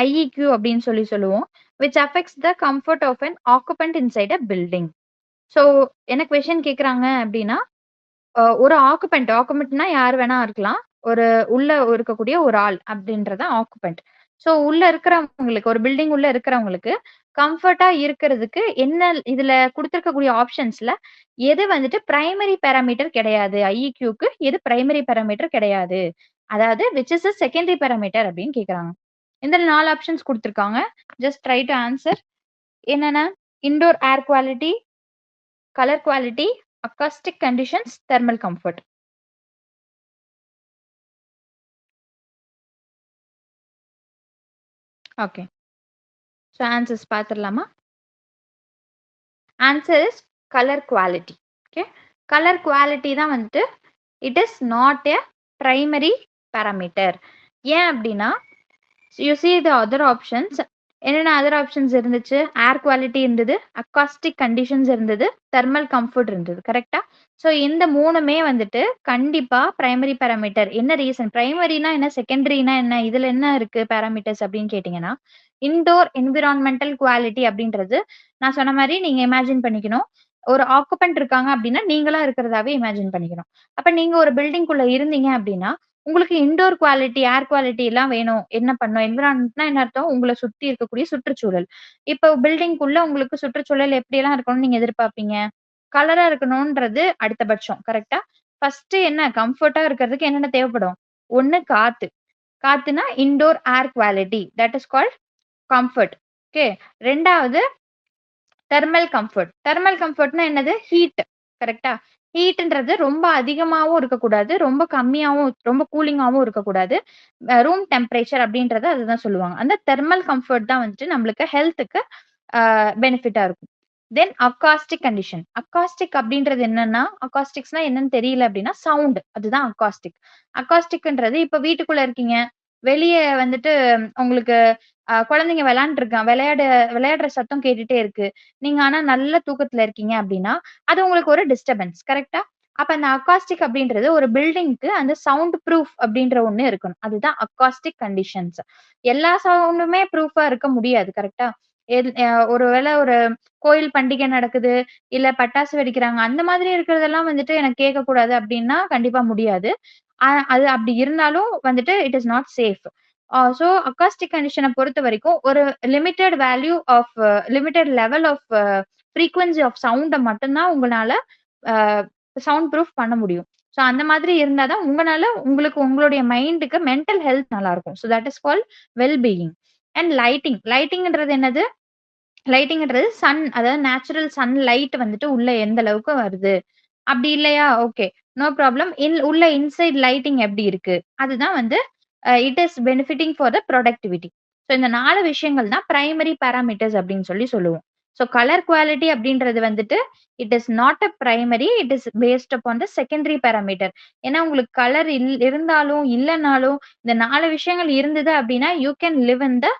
IEQ அப்படின்னு சொல்லுவோம், which affects the comfort of an occupant inside a building. So என்ன question கேட்குறாங்க அப்படின்னா, ஒரு ஆக்குபென்ட்னா யார் வேணா இருக்கலாம். ஒரு உள்ள இருக்கக்கூடிய ஒரு ஆள் அப்படின்றது ஆக்குபென்ட். ஸோ உள்ள இருக்கிறவங்களுக்கு ஒரு பில்டிங் உள்ள இருக்கிறவங்களுக்கு கம்ஃபர்ட்டா இருக்கிறதுக்கு என்ன இதுல குடுத்திருக்கக்கூடிய ஆப்ஷன்ஸ்ல எது வந்துட்டு பிரைமரி பாராமீட்டர் கிடையாது. ஐஇக்யூக்கு எது பிரைமரி பாராமீட்டர் கிடையாது. அதாவது which is a secondary parameter அப்படின்னு கேக்குறாங்க. இந்த 4 ஆப்ஷன்ஸ் குடுத்திருக்காங்க. Just try to answer. என்னென்ன? Indoor air quality, colour quality, acoustic conditions, thermal comfort. Okay. So answers பார்த்துடலாமா? Answer is colour quality. Okay. Colour quality தான் வந்துட்டு it is not a primary parameter. ஏன் அப்படின்னா, you see the other options. என்னென்ன other options இருந்துச்சு? Air quality இருந்தது, acoustic conditions இருந்தது, thermal comfort இருந்தது. கரெக்டா? ஸோ இந்த 3மே வந்துட்டு கண்டிப்பா பிரைமரி பாராமீட்டர். என்ன ரீசன்? பிரைமரினா என்ன? செகண்டரினா என்ன? இதுல என்ன இருக்கு பாராமீட்டர்ஸ் அப்படின்னு கேட்டீங்கன்னா, இன்டோர் என்விரான்மெண்டல் குவாலிட்டி அப்படின்றது நான் சொன்ன மாதிரி நீங்க இமேஜின் பண்ணிக்கணும். ஒரு ஆக்குபென்ட் இருக்காங்க அப்படின்னா நீங்களா இருக்கிறதாவே இமேஜின் பண்ணிக்கணும். அப்ப நீங்க ஒரு பில்டிங்குள்ள இருந்தீங்க அப்படின்னா உங்களுக்கு இன்டோர் குவாலிட்டி, ஏர் குவாலிட்டி எல்லாம் வேணும். என்ன பண்ணும்? என்விரான்மென்ட்னா என்ன அர்த்தம்? உங்கள சுத்தி இருக்கக்கூடிய சுற்றுச்சூழல். இப்போ பில்டிங்குள்ள உங்களுக்கு சுற்றுச்சூழல் எப்படியெல்லாம் இருக்கணும்னு நீங்க எதிர்பார்ப்பீங்க? கலரா இருக்கணும்ன்றது அடுத்தபட்சம். கரெக்ட்டா? ஃபர்ஸ்ட் என்ன கம்ஃபர்ட்டா இருக்கிறதுக்கு என்னென்ன தேவைப்படும்? ஒண்ணு காத்து. காத்துனா indoor air quality. That is called comfort. Okay. 2வது தெர்மல் கம்ஃபர்ட். தெர்மல் கம்ஃபர்ட்னா என்னது? ஹீட். கரெக்ட்டா? ஹீட்ன்றது ரொம்ப அதிகமாவும் இருக்கக்கூடாது. ரொம்ப கம்மியாவும் ரொம்ப கூலிங்காவும் இருக்கக்கூடாது. ரூம் டெம்பரேச்சர் அப்படின்றத அதுதான் சொல்லுவாங்க. அந்த தெர்மல் கம்ஃபர்ட் தான் வந்துட்டு நம்மளுக்கு ஹெல்த்துக்கு பெனிஃபிட்டா இருக்கும். தென் அக்காஸ்டிக் கண்டிஷன். அக்காஸ்டிக் அப்படின்றது என்னன்னா, அக்காஸ்டிக்ஸ்னா என்னன்னு தெரியல அப்படின்னா, சவுண்ட். அதுதான் அக்காஸ்டிக். அக்காஸ்டிக்ன்றது இப்ப வீட்டுக்குள்ள இருக்கீங்க. வெளிய வந்துட்டு உங்களுக்கு குழந்தைங்க விளையாடுற சத்தம் கேட்டுட்டே இருக்கு. நீங்க ஆனா நல்ல தூக்கத்துல இருக்கீங்க அப்டின்னா, அது உங்களுக்கு ஒரு டிஸ்டர்பன்ஸ். கரெக்ட்டா? அப்ப அந்த அக்காஸ்டிக் அப்டின்றது ஒரு பில்டிங்க்கு அந்த சவுண்ட் ப்ரூஃப் அப்டின்ற ஒண்ணு இருக்கணும். அதுதான் அக்காஸ்டிக் கண்டிஷன்ஸ். எல்லா சவுண்டுமே ப்ரூஃபா இருக்க முடியாது. கரெக்ட்டா? எது ஒரு வேள ஒரு கோயில் பண்டிகை நடக்குது, இல்ல பட்டாசு வெடிக்கிறாங்க. அந்த மாதிரி இருக்கிறதெல்லாம் வந்துட்டு எனக்கு கேட்கக்கூடாது அப்டின்னா, கண்டிப்பா முடியாது. அது அப்டி இருந்தாலும் வந்துட்டு it is not safe. So acoustic கண்டிஷன பொறுத்தவரைக்கும் ஒரு limited value of limited level of frequency of சவுண்ட மட்டும் தான் உங்கனால அ சவுண்ட் ப்ரூஃப் பண்ண முடியும். சோ அந்த மாதிரி இருந்தா தான் உங்கனால உங்களுக்கு உங்களுடைய மைண்டுக்கு மென்டல் ஹெல்த் நல்லா இருக்கும். So that is called well being. And lighting. லைட்டிங்ன்றது என்னது? லைட்டிங்ன்றது அதாவது நேச்சுரல் சன் லைட் வந்துட்டு உள்ள எந்த அளவுக்கு வருது. அப்படி இல்லையா? ஓகே. No problem. உள்ள இன்சைட் லைட்டிங் எப்படி இருக்கு? அதுதான் வந்து it is benefiting for the productivity. So இந்த 4 விஷயங்கள் தான் பிரைமரி பாராமீட்டர்ஸ் அப்படின்னு சொல்லி சொல்லுவோம். ஸோ கலர் குவாலிட்டி அப்படின்றது வந்துட்டு it is not a primary. It is based upon the secondary parameter. ஏன்னா உங்களுக்கு கலர் இருந்தாலும், இல்லனாலும் இந்த 4 விஷயங்கள் இருந்தது அப்படின்னா, you can live in the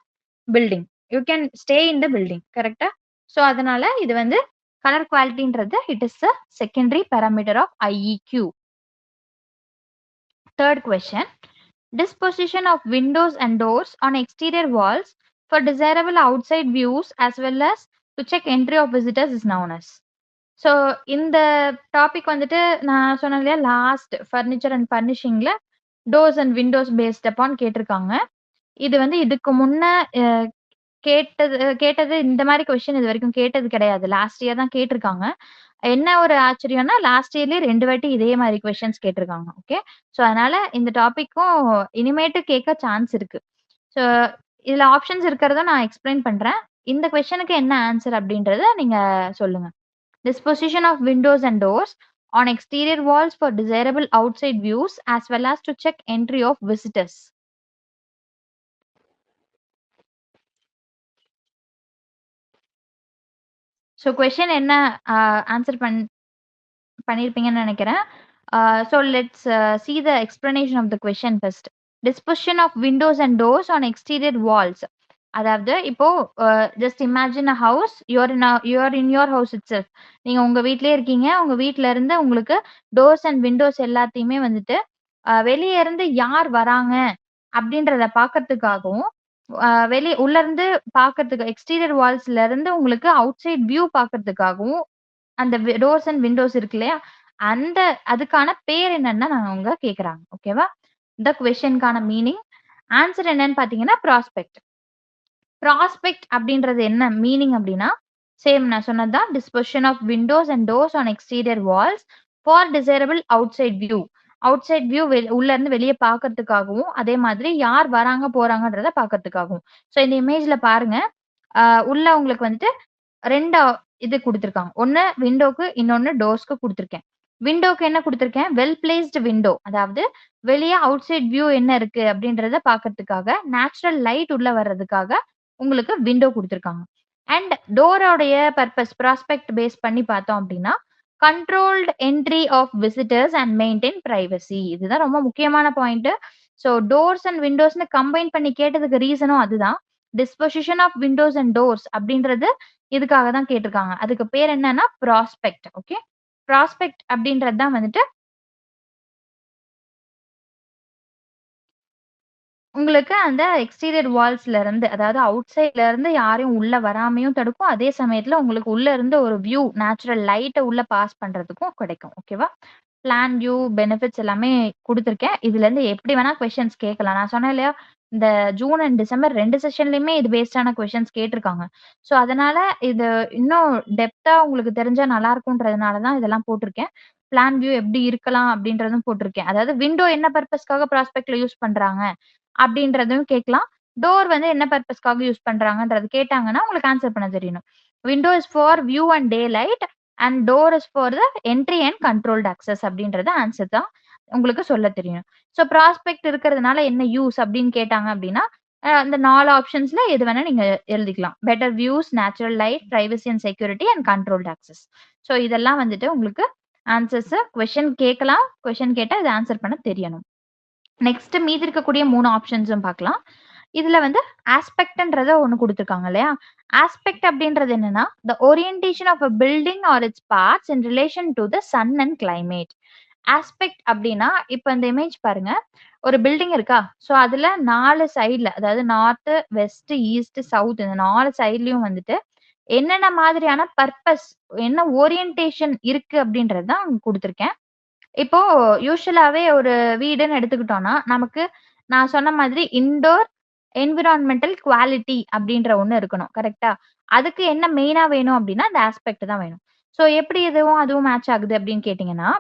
building. You can stay in the building. கரெக்ட்டா? ஸோ அதனால இது வந்து கலர் குவாலிட்டின்றது it is a secondary parameter of IEQ. Third question. Disposition of windows and doors on exterior walls for desirable outside views as well as to check entry of visitors is known as. So இந்த topic வந்துட்டு நான் சொன்னேன் இல்லையா last furniture and ஃபர்னிஷிங்ல doors and windows based upon கேட்டிருக்காங்க. இது வந்து இதுக்கு முன்ன கேட்டது இந்த மாரி கொஸ்டின் இதுவரைக்கும் கேட்டது கிடையாது. லாஸ்ட் இயர் தான் கேட்டிருக்காங்க. என்ன ஒரு ஆச்சரியம்னா, லாஸ்ட் இயர்லயே 2 வாட்டி இதே மாரி கொஸ்டின்ஸ் கேட்டிருக்காங்க. ஓகே. ஸோ அதனால இந்த டாபிக்கும் இனிமேட்டு கேட்க சான்ஸ் இருக்கு. ஸோ இதுல ஆப்ஷன்ஸ் இருக்கிறத நான் எக்ஸ்பிளைன் பண்றேன். இந்த கொஸ்டினுக்கு என்ன ஆன்சர் அப்படின்றத நீங்க சொல்லுங்க. Disposition of windows and doors on exterior walls for desirable outside views as well as to check entry of visitors. So question என்ன ஆன்சர் பண்ணியிருப்பீங்கன்னு நினைக்கிறேன். So let's see the explanation of the question first. Disposition of windows and doors on exterior walls. அதாவது இப்போ just imagine a house you're in your house itself. நீங்க உங்க வீட்லயே இருக்கீங்க. உங்க வீட்ல இருந்து உங்களுக்கு டோர்ஸ் அண்ட் விண்டோஸ் எல்லாத்தையுமே வந்துட்டு வெளிய இருந்து யார் வராங்க அப்படின்றத பார்க்கறதுக்காகவும், உள்ள இருந்து பார்க்கறதுக்கு எக்ஸ்டீரியர் வால்ஸ்ல இருந்து உங்களுக்கு அவுட் சைட் வியூ பார்க்கறதுக்காகவும் அந்த டோர்ஸ் அண்ட் விண்டோஸ் இருக்கு இல்லையா? அந்த அதுக்கான பேர் என்னன்னு தான் அவங்க கேட்கறாங்க. ஓகேவா? இந்த கொஸ்டின்கான மீனிங் ஆன்சர் என்னன்னு பார்த்தீங்கன்னா, ப்ராஸ்பெக்ட். ப்ராஸ்பெக்ட் அப்படின்றது என்ன மீனிங் அப்படின்னா, சேம் நான் சொன்னது தான். Disposition of windows and doors on exterior walls for desirable outside view. Outside view உள்ள இருந்து வெளியே பார்க்கறதுக்காகவும், அதே மாதிரி யார் வராங்க போறாங்கன்றத பார்க்கறதுக்காகவும். ஸோ இந்த இமேஜ்ல பாருங்க. உள்ள உங்களுக்கு வந்துட்டு 2 இது குடுத்துருக்காங்க. ஒண்ணு விண்டோக்கு, இன்னொன்னு டோர்ஸ்க்கு குடுத்துருக்கேன். விண்டோக்கு என்ன குடுத்துருக்கேன்? Well placed window. அதாவது வெளிய அவுட்சைட் வியூ என்ன இருக்கு அப்படின்றத பார்க்கறதுக்காக, நேச்சுரல் லைட் உள்ள வர்றதுக்காக உங்களுக்கு விண்டோ குடுத்துருக்காங்க. அண்ட் டோரோடைய பர்ப்பஸ் ப்ராஸ்பெக்ட் பேஸ் பண்ணி பார்த்தோம் அப்படின்னா, controlled entry of visitors and maintain privacy. இதுதான் ரொம்ப முக்கியமான பாயிண்ட். ஸோ டோர்ஸ் அண்ட் விண்டோஸ்னு கம்பைன் பண்ணி கேட்டதுக்கு ரீசனும் அதுதான். Disposition of windows and doors அப்படின்றது இதுக்காக தான் கேட்டிருக்காங்க. அதுக்கு பேர் என்னன்னா ப்ராஸ்பெக்ட். ஓகே. ப்ராஸ்பெக்ட் அப்படின்றது தான் வந்துட்டு உங்களுக்கு அந்த எக்ஸ்டீரியர் வால்ஸ்ல இருந்து, அதாவது அவுட் சைட்ல இருந்து யாரையும் உள்ள வராமயும் தடுக்கும். அதே சமயத்துல உங்களுக்கு உள்ள இருந்து ஒரு வியூ, நேச்சுரல் லைட்ட உள்ள பாஸ் பண்றதுக்கும் கிடைக்கும். ஓகேவா? பிளான் வியூ, பெனிஃபிட்ஸ் எல்லாமே குடுத்துருக்கேன். இதுலருந்து எப்படி வேணா கொஸ்டின்ஸ் கேட்கலாம். நான் சொன்னேன் இல்லையா? இந்த ஜூன் அண்ட் டிசம்பர் 2 செஷன்லயுமே இது பேஸ்டான கொஸ்டின்ஸ் கேட்டிருக்காங்க. ஸோ அதனால இது இன்னும் டெப்த்தா உங்களுக்கு தெரிஞ்சா நல்லா இருக்கும்ன்றதுனால தான் இதெல்லாம் போட்டிருக்கேன். பிளான் வியூ எப்படி இருக்கலாம் அப்படின்றதும் போட்டிருக்கேன். அதாவது விண்டோ என்ன பர்ப்பஸ்க்காக ப்ராஸ்பெக்ட்ல யூஸ் பண்றாங்க அப்படின்றதும் கேட்கலாம். டோர் வந்து என்ன பர்ப்பஸ்க்காக யூஸ் பண்றாங்கன்றது கேட்டாங்கன்னா, உங்களுக்கு ஆன்சர் பண்ண தெரியணும். Window is for view and day light and door is for the entry and controlled access அப்படின்றது ஆன்சர் தான் உங்களுக்கு சொல்ல தெரியணும். ஸோ ப்ராஸ்பெக்ட் இருக்கிறதுனால என்ன யூஸ் அப்படின்னு கேட்டாங்க அப்படின்னா, இந்த 4 ஆப்ஷன்ஸ்ல எது வேணா நீங்க எழுதிக்கலாம். Better views, natural light, privacy and security and controlled access. So இதெல்லாம் வந்துட்டு உங்களுக்கு ஆன்சர்ஸ். கொஸ்டின் கேட்கலாம். கொஸ்டின் கேட்டா இதை ஆன்சர் பண்ண தெரியணும். நெக்ஸ்ட் மீதி இருக்கக்கூடிய 3 ஆப்ஷன்ஸும் பார்க்கலாம். இதுல வந்து ஆஸ்பெக்ட்ன்றத ஒண்ணு குடுத்துருக்காங்க இல்லையா? ஆஸ்பெக்ட் அப்படின்றது என்னன்னா, the orientation of a building or its parts in relation to the sun and climate. Aspect அப்படின்னா, இப்ப இந்த இமேஜ் பாருங்க. ஒரு பில்டிங் இருக்கா? ஸோ அதுல 4 சைட்ல அதாவது நார்த், வெஸ்ட், ஈஸ்ட், சவுத் இந்த 4 சைட்லயும் வந்துட்டு என்னென்ன மாதிரியான பர்ப்பஸ், என்ன ஓரியன்டேஷன் இருக்கு அப்படின்றது தான் குடுத்துருக்கேன். இப்போ யூசுவலாவே ஒரு வீடுன்னு எடுத்துக்கிட்டோம்னா, நமக்கு நான் சொன்ன மாதிரி இன்டோர் என்விரான்மென்டல் குவாலிட்டி அப்படின்ற ஒண்ணு இருக்கணும். கரெக்ட்டா? அதுக்கு என்ன மெயினா வேணும் அப்படின்னா, அந்த ஆஸ்பெக்ட் தான் வேணும். ஸோ எப்படி இதுவும் அதுவும் மேட்ச் ஆகுது அப்படின்னு கேட்டீங்கன்னா,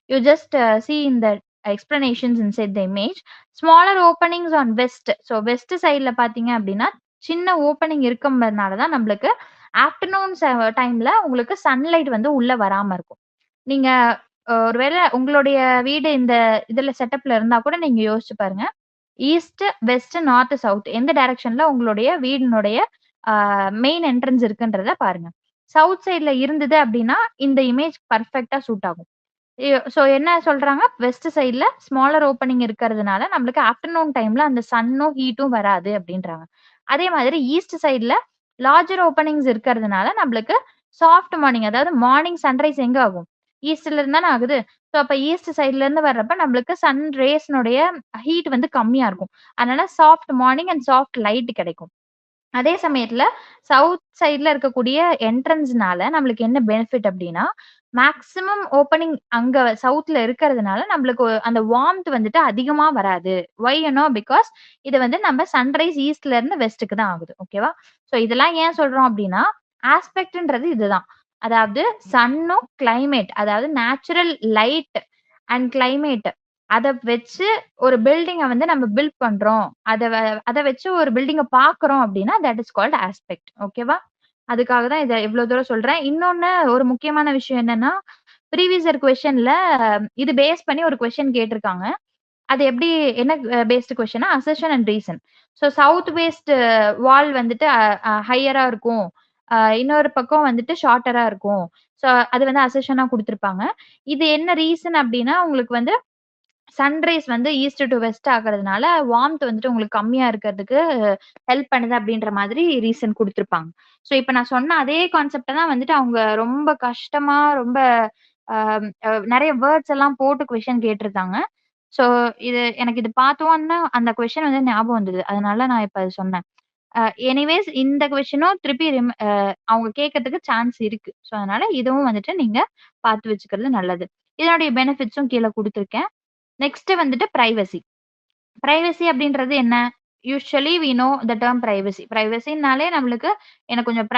you just sea in the explanations inside the image. Smaller openings on west. So west சைட்ல பார்த்தீங்க அப்படின்னா, சின்ன ஓப்பனிங் இருக்கும்ன்றதுனால தான் நம்மளுக்கு ஆஃப்டர்நூன் டைம்ல உங்களுக்கு சன்லைட் வந்து உள்ள வராம இருக்கும். நீங்க ஒருவேள உங்களுடைய வீடு இந்த இதுல செட்டப்ல இருந்தா கூட நீங்க யோசிச்சு பாருங்க. ஈஸ்ட், வெஸ்ட், நார்த், சவுத் எந்த டைரக்ஷன்ல உங்களுடைய வீடினுடைய அ மெயின் என்ட்ரன்ஸ் இருக்குன்றத பாருங்க. சவுத் சைட்ல இருந்தது அப்டின்னா, இந்த இமேஜ் பெர்ஃபெக்ட்டா சூட் ஆகும். சோ என்ன சொல்றாங்க, வெஸ்ட் சைட்ல ஸ்மாலர் ஓப்பனிங் இருக்கிறதுனால, நம்மளுக்கு ஆஃப்டர்நூன் டைம்ல அந்த சன்னும், ஹீட்டும் வராது அப்டின்றாங்க. அதே மாதிரி ஈஸ்ட் சைட்ல லார்ஜர் ஓப்பனிங்ஸ் இருக்கிறதுனால, நம்மளுக்கு சாஃப்ட் மார்னிங் அதாவது மார்னிங் சன்ரைஸ் எங்க ஆகும்? ஈஸ்ட்ல இருந்து தானே ஆகுது. ஸோ அப்ப ஈஸ்ட் சைட்ல இருந்து வர்றப்ப நம்மளுக்கு சன் ரேஸ்னுடைய ஹீட் வந்து கம்மியா இருக்கும். அதனால soft morning and soft light கிடைக்கும். அதே சமயத்துல சவுத் சைட்ல இருக்கக்கூடிய என்ட்ரன்ஸ்னால நம்மளுக்கு என்ன பெனிஃபிட் அப்டின்னா, மேக்ஸிமம் ஓப்பனிங் அங்க சவுத்ல இருக்கிறதுனால நம்மளுக்கு அந்த வார்ம்த் வந்துட்டு அதிகமா வராது. ஒய் யூ நோ பிகாஸ் இது வந்து நம்ம சன்ரைஸ் ஈஸ்ட்ல இருந்து வெஸ்ட்க்கு தான் ஆகுது. ஓகேவா? ஸோ இதெல்லாம் ஏன் சொல்றோம் அப்டின்னா, ஆஸ்பெக்ட்ன்றது இதுதான். அதாவது சன்னும் கிளைமேட் அதாவது நேச்சுரல் லைட் அண்ட் கிளைமேட் அத வச்சு ஒரு பில்டிங்க வந்து நம்ம பில்ட் பண்றோம். அத வச்சு ஒரு பில்டிங்க பார்க்குறோம் அப்டின்னா, தட் இஸ் கால்ட் ஆஸ்பெக்ட். ஓகேவா? அதுக்காக தான் இத இவ்ளோ தூரம் சொல்றேன். இன்னொன்னு ஒரு முக்கியமான விஷயம் என்னன்னா, ப்ரீவியஸ் இயர் கொஸ்டின்ல இது பேஸ் பண்ணி ஒரு கொஸ்டின் கேட்டிருக்காங்க. அது எப்படி என்ன பேஸ்டு கொஸ்டின்னா, assertion and reason. So south faced wall வந்துட்டு ஹையரா இருக்கும். இன்னொரு பக்கம் வந்துட்டு ஷார்ட்டரா இருக்கும். ஸோ அது வந்து அசர்ஷனா குடுத்திருப்பாங்க. இது என்ன ரீசன் அப்டின்னா, உங்களுக்கு வந்து சன்ரைஸ் வந்து ஈஸ்ட் டூ வெஸ்ட் ஆகுறதுனால, வார்ம்த் வந்துட்டு உங்களுக்கு கம்மியா இருக்கிறதுக்கு ஹெல்ப் பண்ணுது அப்படின்ற மாதிரி ரீசன் குடுத்திருப்பாங்க. ஸோ இப்ப நான் சொன்ன அதே கான்செப்ட்ட தான் வந்துட்டு அவங்க ரொம்ப கஷ்டமா, ரொம்ப அ நெறைய வேர்ட்ஸ் எல்லாம் போட்டு கொஸ்டின் கேட்டிருந்தாங்க. ஸோ எனக்கு இது பார்த்தோன்ன அந்த கொஸ்டின் வந்து ஞாபகம் வந்தது. அதனால நான் இப்ப அத சொன்னேன். எனிவேஸ் இந்த கொஸ்டினும் திருப்பி அவங்க கேட்கறதுக்கு சான்ஸ் இருக்கு. ஸோ அதனால இதுவும் வந்துட்டு நீங்க பார்த்து வச்சுக்கிறது நல்லது. இதனுடைய பெனிஃபிட்ஸும் கீழ குடுத்திருக்கேன். நெக்ஸ்ட் வந்துட்டு பிரைவசி. பிரைவசி அப்படின்றது என்ன? Usually we know the term privacy. பிரைவசினாலே நம்மளுக்கு எனக்கு கொஞ்சம்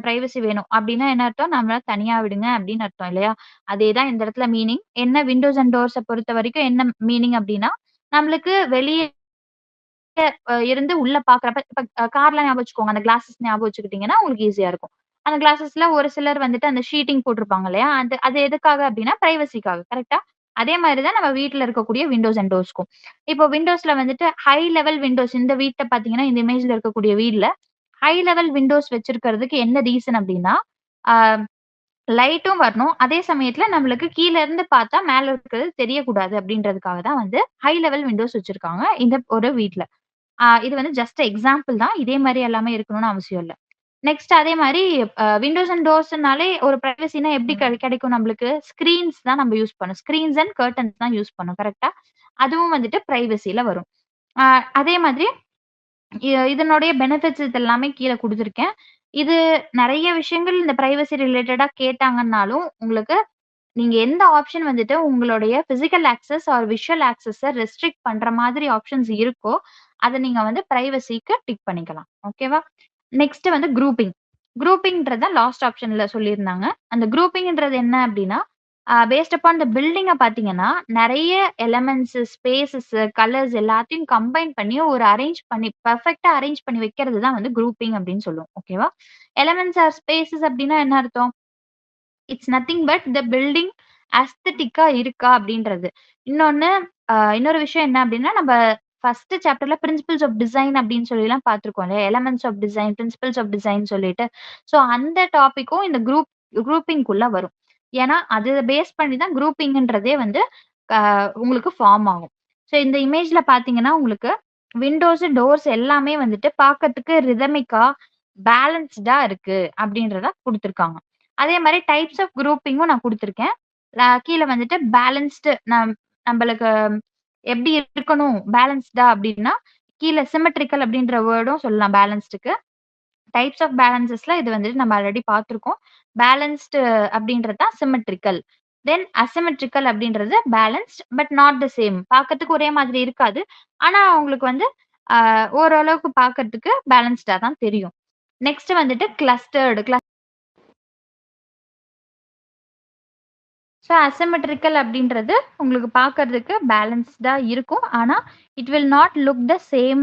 பிரைவசி வேணும். அப்படின்னா என்ன அர்த்தம்? நம்மள தனியா விடுங்க அப்படின்னு அர்த்தம் இல்லையா? அதே தான் இந்த இடத்துல மீனிங். என்ன விண்டோஸ் அண்ட் டோர்ஸ பொறுத்தவரைக்கும் என்ன மீனிங் அப்படின்னா, நம்மளுக்கு வெளிய இருந்து உள்ள பார்க்குறப்ப இப்ப கார்லாம் ஞாபகம் வச்சுக்கோங்க. அந்த கிளாஸஸ் ஞாபகம் வச்சுக்கிட்டீங்கன்னா, உங்களுக்கு ஈஸியா இருக்கும். அந்த கிளாஸஸ்ல ஒரு சிலர் வந்துட்டு அந்த ஷீட்டிங் போட்டிருப்பாங்க இல்லையா? அது எதுக்காக அப்டின்னா, பிரைவசிக்காக. கரெக்ட்டா? அதே மாரி தான் நம்ம வீட்ல இருக்கக்கூடிய விண்டோஸ் அண்ட் டோர்ஸ்க்கும். இப்போ விண்டோஸ்ல வந்துட்டு ஹை லெவல் விண்டோஸ் இந்த வீட்ட பார்த்தீங்கன்னா, இந்த இமேஜ்ல இருக்கக்கூடிய வீட்ல ஹை லெவல் விண்டோஸ் வச்சிருக்கிறதுக்கு என்ன ரீசன் அப்டின்னா, ஆ லைட்டும் வரணும். அதே சமயத்துல நம்மளுக்கு கீழ இருந்து பார்த்தா மேல இருக்கிறது தெரியக்கூடாது அப்டின்றதுக்காக தான் வந்து ஹை லெவல் விண்டோஸ் வச்சிருக்காங்க, இந்த ஒரு வீட்ல. இது வந்து ஜஸ்ட் எக்ஸாம்பிள் தான். இதே மாரி எல்லாமே இருக்கணும்னு அவசியம் இல்ல. நெக்ஸ்ட் அதே மாரி விண்டோஸ் அண்ட் டோர்ஸ்னாலே ஒரு பிரைவசினா எப்படி கிடைக்கும் நம்மளுக்கு? ஸ்கிரீன்ஸ் தான் நம்ம யூஸ் பண்ணோம். ஸ்கிரீன்ஸ் அண்ட் கர்டன்ஸ் தான் யூஸ் பண்ணோம். கரெக்ட்டா? அதுவும் வந்துட்டு பிரைவசில வரும். அ அதே மாதிரி இதனுடைய பெனிஃபிட்ஸ் இது எல்லாமே கீழ குடுத்துருக்கேன். இது நெறைய விஷயங்கள் இந்த பிரைவசி ரிலேட்டடா கேட்டாங்கன்னாலும், உங்களுக்கு நீங்க எந்த ஆப்ஷன் வந்துட்டு உங்களுடைய பிசிக்கல் ஆக்சஸ் ஆர் விஷுவல் ஆக்சஸ ரெஸ்ட்ரிக்ட் பண்ற மாதிரி ஆப்ஷன்ஸ் இருக்கோ, அத நீங்க வந்து பிரைவசிக்கு டிக் பண்ணிக்கலாம். ஓகேவா? நெக்ஸ்ட் வந்து குரூப்பிங். குரூப்பிங்ன்றத லாஸ்ட் ஆப்ஷன்ல சொல்லியிருந்தாங்க. அந்த குரூப்பிங்ன்றது என்ன அப்டின்னா, பேஸ்ட் அப்பான் த பில்டிங்க பார்த்தீங்கன்னா, நெறைய எலிமெண்ட்ஸ், ஸ்பேஸஸ், கலர்ஸ் எல்லாத்தையும் கம்பைன் பண்ணி ஒரு அரேஞ்ச் பண்ணி பெர்ஃபெக்ட்டா அரேஞ்ச் பண்ணி வைக்கிறது தான் வந்து குரூப்பிங் அப்டின்னு சொல்லுவோம். ஓகேவா? எலிமெண்ட்ஸ் ஆர் ஸ்பேஸஸ் அப்டின்னா என்ன அர்த்தம்? It's nothing but the building அஸ்தெடிக்கா இருக்கா அப்படின்றது. இன்னொன்னு இன்னொரு விஷயம் என்ன அப்படின்னா, நம்ம ஃபர்ஸ்ட் சாப்டர்ல பிரின்சிபிள்ஸ் ஆஃப் டிசைன் அப்படின்னு சொல்லிலாம் பார்த்துருக்கோம் இல்லையா? Elements of design, principles of design சொல்லிட்டு. ஸோ அந்த டாபிக்கும் இந்த குரூப்பிங்குள்ள வரும். ஏன்னா, அத பேஸ் பண்ணி தான் குரூப்பிங்ன்றதே வந்து உங்களுக்கு ஃபார்ம் ஆகும். ஸோ இந்த இமேஜ்ல பார்த்தீங்கன்னா, உங்களுக்கு விண்டோஸ், டோர்ஸ் எல்லாமே வந்துட்டு பார்க்கறதுக்கு ரிதமிக்கா, பேலன்ஸ்டா இருக்கு அப்படின்றத குடுத்துருக்காங்க. அதே மாரி டைப்ஸ் ஆஃப் குரூப்பிங்கும் நான் குடுத்துருக்கேன். கீழ வந்துட்டு பேலன்ஸ்டு நம்பளுக்கு எப்படி இருக்கணும் பேலன்ஸ்டா அப்படின்னா, கீழ சிம்மெட்ரிக்கல் அப்படின்ற வேர்டும் சொல்லலாம் பேலன்ஸ்டுக்கு. டைப்ஸ் ஆஃப் பேலன்ஸஸ்ல இது வந்துட்டு நம்ம ஆல்ரெடி பார்த்துருக்கோம். பேலன்ஸ்டு அப்படின்றது தான் சிம்மெட்ரிக்கல். தென் அசிம்மெட்ரிக்கல் அப்படின்றது balanced but not the same. பார்க்கறதுக்கு ஒரே மாதிரி இருக்காது. ஆனா உங்களுக்கு வந்து ஓரளவுக்கு பார்க்கறதுக்கு பேலன்ஸ்டா தான் தெரியும். நெக்ஸ்ட் வந்துட்டு கிளஸ்டர்டு. ஸோ அசிமெட்ரிக்கல் அப்படின்றது உங்களுக்கு பார்க்கறதுக்கு பேலன்ஸ்டா இருக்கும். ஆனா, it will not look the same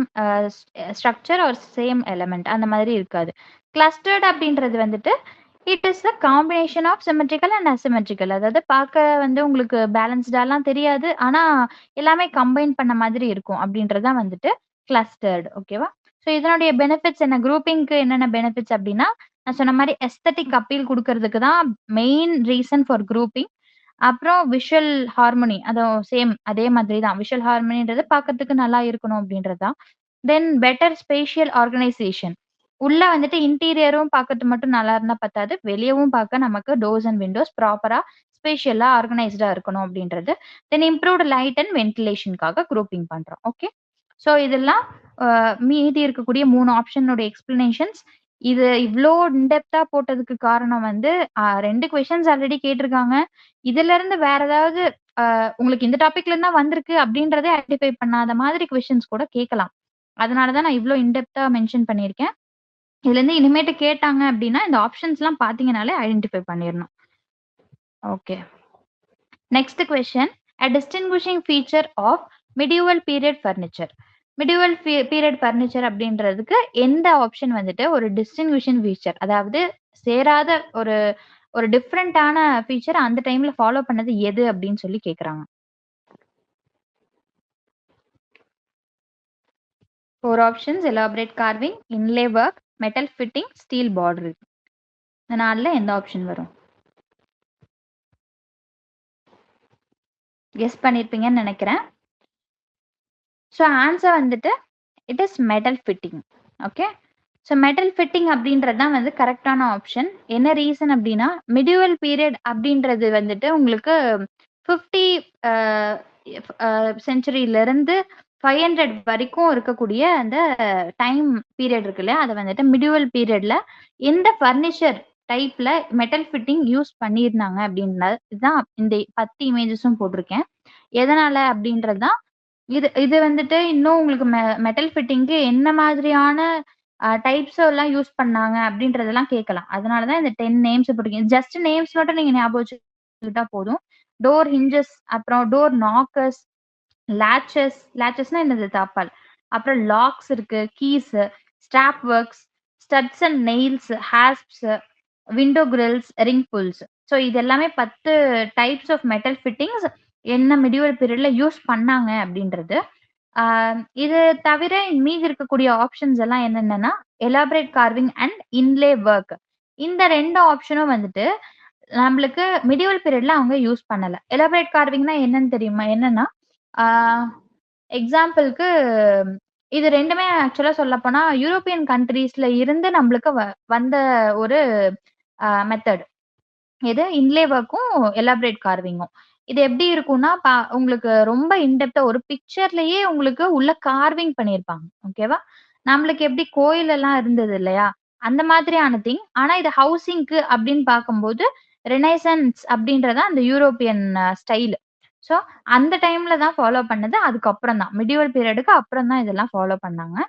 structure or same element அந்த மாதிரி இருக்காது. கிளஸ்டர்ட் அப்படின்றது வந்துட்டு it is a combination of symmetrical and asymmetrical. அதாவது பார்க்க வந்து உங்களுக்கு பேலன்ஸ்டாலாம் தெரியாது. ஆனா, எல்லாமே கம்பைன் பண்ண மாதிரி இருக்கும் அப்படின்றது தான் வந்துட்டு கிளஸ்டர்டு. ஓகேவா? ஸோ இதனுடைய பெனிஃபிட்ஸ் என்ன? குரூப்பிங்க்கு என்னென்ன பெனிஃபிட்ஸ் அப்படின்னா, நான் சொன்ன மாரி எஸ்தெட்டிக் அப்பீல் குடுக்கறதுக்கு தான் மெயின் ரீசன் ஃபார் குரூப்பிங். அப்புறம் விஷுவல் ஹார்மனி. சேம் அதே மாதிரி தான். விஷுவல் ஹார்மனின்றது பார்க்கறதுக்கு நல்லா இருக்கணும் அப்படின்றது தான். தென் பெட்டர் ஸ்பேஷியல் ஆர்கனைசேஷன். உள்ள வந்துட்டு இன்டீரியரும் பார்க்கறது மட்டும் நல்லா இருந்தா பத்தாது. வெளியவும் பார்க்க நமக்கு டோர்ஸ் அண்ட் விண்டோஸ் ப்ராப்பரா ஸ்பேஷியலா ஆர்கனைஸ்டா இருக்கணும் அப்படின்றது. தென் இம்ப்ரூவ்ட் லைட் அண்ட் வென்டிலேஷன்க்காக குரூப்பிங் பண்றோம். ஓகே. ஸோ இதெல்லாம் மீதி இருக்கக்கூடிய 3 ஆப்ஷனோட எக்ஸ்பிளனேஷன்ஸ். இது இவ்ளோ இன்டெப்த்தா போட்டதுக்கு காரணம் வந்து 2 கொஸ்டின்ஸ் ஆல்ரெடி கேட்டிருக்காங்க. இதுலருந்து வேற ஏதாவது உங்களுக்கு இந்த டாபிக்ல இருந்தா வந்திருக்கு அப்படின்றதே ஐடென்டிஃபை பண்ணாத மாதிரி கொஸ்டின்ஸ் கூட கேட்கலாம். அதனால தான் நான் இவ்ளோ இன்டெப்த்தா மென்ஷன் பண்ணியிருக்கேன். இதுலருந்து இனிமேட்டு கேட்டாங்க அப்படின்னா, இந்த ஆப்ஷன்ஸ்லாம் பார்த்தீங்கனாலே ஐடென்டிஃபை பண்ணிறணும். Okay. Next question. A distinguishing feature of medieval period furniture. medieval period furniture அப்படின்றதுக்கு எந்த ஆப்ஷன் வந்துட்டு ஒரு டிஸ்டிங்விஷிங் ஃபீச்சர், அதாவது சேராத ஒரு ஒரு டிஃப்ரெண்டான ஃபீச்சர் அந்த டைம்ல ஃபாலோ பண்ணது எது அப்படின்னு சொல்லி கேக்குறாங்க. 4 options: elaborate carving, inlay work, metal fitting, steel bordering. இந்த 4ல எந்த ஆப்ஷன் வரும்? கெஸ் பண்ணிருப்பீங்கன்னு நினைக்கிறேன். ஸோ ஆன்சர் வந்துட்டு it is metal fitting. Okay. So metal fitting அப்படின்றது தான் வந்து கரெக்டான ஆப்ஷன். என்ன ரீசன் அப்படின்னா, மிடிவல் பீரியட் அப்படின்றது வந்துட்டு உங்களுக்கு 50 செஞ்சுரியிலிருந்து 500 வரைக்கும் இருக்கக்கூடிய அந்த டைம் பீரியட் இருக்கு இல்லையா, அதை வந்துட்டு மிடிவல் பீரியட்ல எந்த ஃபர்னிச்சர் டைப்ல மெட்டல் ஃபிட்டிங் யூஸ் பண்ணியிருந்தாங்க அப்படின்றது தான் இந்த 10 இமேஜஸும் போட்டிருக்கேன். எதனால அப்படின்றது தான் இது இது வந்துட்டு இன்னும் உங்களுக்கு மெட்டல் ஃபிட்டிங்க்கு என்ன மாதிரியான டைப்ஸ் எல்லாம் யூஸ் பண்ணாங்க அப்படின்றதெல்லாம் கேட்கலாம். அதனாலதான் இந்த 10 நேம்ஸ் போட்டிருக்கேன். ஜஸ்ட் நேம்ஸ் மட்டும் நீங்க ஞாபகம் வச்சுக்கிட்டா போதும். டோர் ஹிஞ்சஸ், அப்புறம் டோர் நாக்கர்ஸ், லேச்சஸ்னா என்னது? தாப்பால். அப்புறம் லாக்ஸ் இருக்கு, keys, strap works, studs and nails, hasps, window grills, ring pulls. So இது எல்லாமே 10 டைப்ஸ் ஆஃப் மெட்டல் ஃபிட்டிங்ஸ் என்ன மிடிவல் பீரியட்ல யூஸ் பண்ணாங்க அப்படின்றது. இது தவிர மீதி இருக்கக்கூடிய ஆப்ஷன்ஸ் எல்லாம் என்னென்னன்னா, elaborate carving and inlay work. இந்த 2 ஆப்ஷனும் வந்துட்டு நம்மளுக்கு மிடிவல் பீரியட்ல அவங்க யூஸ் பண்ணல. எலாபரேட் கார்விங்னா என்னன்னு தெரியுமா? என்னன்னா, எக்ஸாம்பிளுக்கு இது 2மே ஆக்சுவலா சொல்லப்போனா யூரோப்பியன் கண்ட்ரீஸ்ல இருந்து நம்மளுக்கு வந்த ஒரு மெத்தட். எது? இன்லே ஒர்க்கும் எலாபரேட் கார்விங்கும். இது எப்படி இருக்கும்னா, உங்களுக்கு ரொம்ப இன்டெப்த்தா ஒரு பிக்சர்லயே உங்களுக்கு உள்ள கார்விங் பண்ணியிருப்பாங்க. ஓகேவா? நம்மளுக்கு எப்படி கோயில் எல்லாம் இருந்தது இல்லையா? அந்த மாதிரியான திங். ஆனா இது ஹவுசிங்க்கு அப்படின்னு பார்க்கும்போது, ரெனைசன்ஸ் அப்படின்றத அந்த யூரோப்பியன் ஸ்டைல். ஸோ அந்த டைம்ல தான் ஃபாலோ பண்ணது. அதுக்கப்புறம் தான் மிடிவல் பீரியடுக்கு அப்புறம் தான் இதெல்லாம் ஃபாலோ பண்ணாங்க.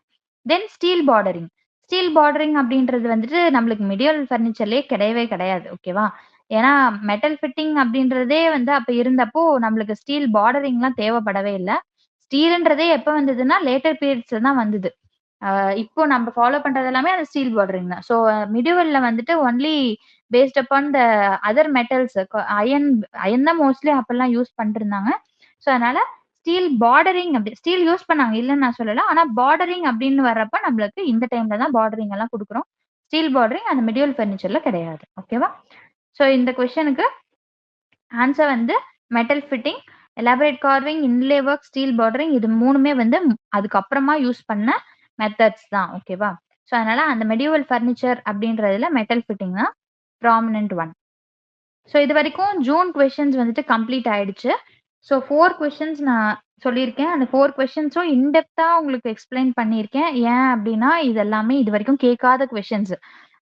தென் ஸ்டீல் பார்டரிங். ஸ்டீல் பார்டரிங் அப்படின்றது வந்துட்டு நம்மளுக்கு மிடிவல் ஃபர்னிச்சர்லயே கிடையவே கிடையாது. ஓகேவா? ஏன்னா மெட்டல் ஃபிட்டிங் அப்படின்றதே வந்து அப்ப இருந்தப்போ நம்மளுக்கு ஸ்டீல் பார்டரிங்லாம் தேவைப்படவே இல்ல. ஸ்டீல்ன்றதே எப்ப வந்ததுன்னா லேட்டர் பீரியட்ஸ்ல தான் வந்தது. இப்போ நம்ம ஃபாலோ பண்றது எல்லாமே அந்த ஸ்டீல் பார்டரிங் தான். ஸோ மிடிவல்ல வந்துட்டு only based upon the other metals, iron iron தான் மோஸ்ட்லி அப்பெல்லாம் யூஸ் பண்ணிட்டு இருந்தாங்க. ஸோ அதனால ஸ்டீல் பார்டரிங் அப்படி ஸ்டீல் யூஸ் பண்ணாங்க, இல்லைன்னு நான் சொல்லல. ஆனா பார்டரிங் அப்படின்னு வர்றப்ப நம்மளுக்கு இந்த டைம்ல தான் பார்டரிங் எல்லாம் கொடுக்குறோம். ஸ்டீல் பார்டரிங் அந்த மிடிவல் ஃபர்னிச்சர்ல கிடையாது. ஓகேவா? ஸோ இந்த கொஸ்டினுக்கு ஆன்சர் வந்து metal fitting. Elaborate carving, inlay work, steel bordering இது 3மே வந்து அதுக்கப்புறமா யூஸ் பண்ண மெத்தட்ஸ் தான். ஓகேவா? ஸோ அதனால அந்த மெடிவல் ஃபர்னிச்சர் அப்படின்றதுல மெட்டல் ஃபிட்டிங் தான் ப்ராமினன்ட் ஒன். ஸோ இது வரைக்கும் ஜூன் கொஷின்ஸ் வந்துட்டு கம்ப்ளீட் ஆயிடுச்சு. ஸோ 4 கொஷின்ஸ் நான் சொல்லியிருக்கேன். அந்த 4 கொஷின்ஸும் இன்டெப்த்தா உங்களுக்கு எக்ஸ்பிளைன் பண்ணியிருக்கேன். ஏன் அப்படின்னா இது எல்லாமே இது வரைக்கும் கேட்காத கொஷின்ஸ்.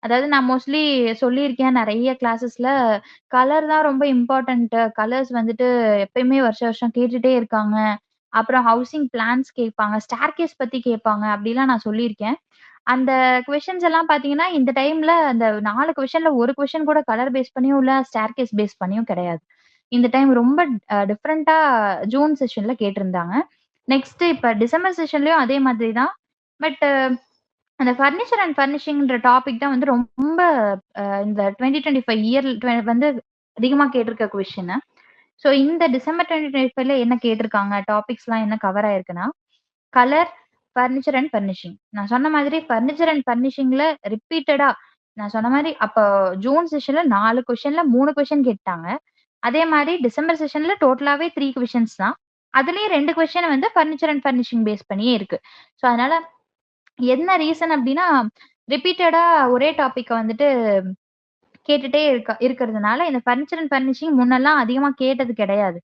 அதாவது நான் மோஸ்ட்லி சொல்லியிருக்கேன் நிறைய கிளாஸஸ்ல கலர் தான் ரொம்ப இம்பார்ட்டன்ட். கலர்ஸ் வந்துட்டு எப்பயுமே வருஷம் வருஷம் கேட்டுட்டே இருக்காங்க. அப்புறம் ஹவுசிங் பிளான்ஸ் கேட்பாங்க, ஸ்டேர்கேஸ் பத்தி கேட்பாங்க அப்படிலாம் நான் சொல்லியிருக்கேன். அந்த கொஷின்ஸ் எல்லாம் பாத்தீங்கன்னா இந்த டைம்ல அந்த 4 கொஷின்ல ஒரு கொஷின் கூட கலர் பேஸ் பண்ணியும் இல்ல, ஸ்டேர்கேஸ் பேஸ் பண்ணியும் கிடையாது. இந்த டைம் ரொம்ப டிஃப்ரெண்டா ஜூன் செஷன்ல கேட்டிருந்தாங்க. நெக்ஸ்ட் இப்ப டிசம்பர் செஷன்லயும் அதே மாதிரி தான். பட் அந்த ஃபர்னிச்சர் அண்ட் ஃபர்னிஷிங்ன்ற டாபிக் தான் வந்து ரொம்ப இந்த 2025 இயர் வந்து அதிகமா கேட்டிருக்க கொஸ்டின். ஸோ இந்த டிசம்பர் 2025ல என்ன கேட்டிருக்காங்க, டாபிக்ஸ்லாம் என்ன கவர் ஆயிருக்குன்னா, கலர், ஃபர்னிச்சர் அண்ட் ஃபர்னிஷிங். நான் சொன்ன மாதிரி ஃபர்னிச்சர் அண்ட் ஃபர்னிஷிங்ல ரிப்பீட்டடா நான் சொன்ன மாதிரி அப்போ ஜூன் செஷன்ல 4 கொஸ்டின்ல 3 கொஸ்டின் கேட்டாங்க. அதே மாதிரி டிசம்பர் செஷன்ல டோட்டலாவே 3 கொஸ்டின்ஸ் தான். அதுலயும் 2 கொஸ்டின் வந்து ஃபர்னிச்சர் அண்ட் ஃபர்னிஷிங் பேஸ் பண்ணியே இருக்கு. ஸோ அதனால என்ன ரீசன் அப்படின்னா ரிப்பீட்டடா ஒரே டாபிக்க வந்துட்டு கேட்டுட்டே இருக்கிறதுனால இந்த ஃபர்னிச்சர் அண்ட் ஃபர்னிஷிங் முன்னெல்லாம் அதிகமா கேட்டது கிடையாது.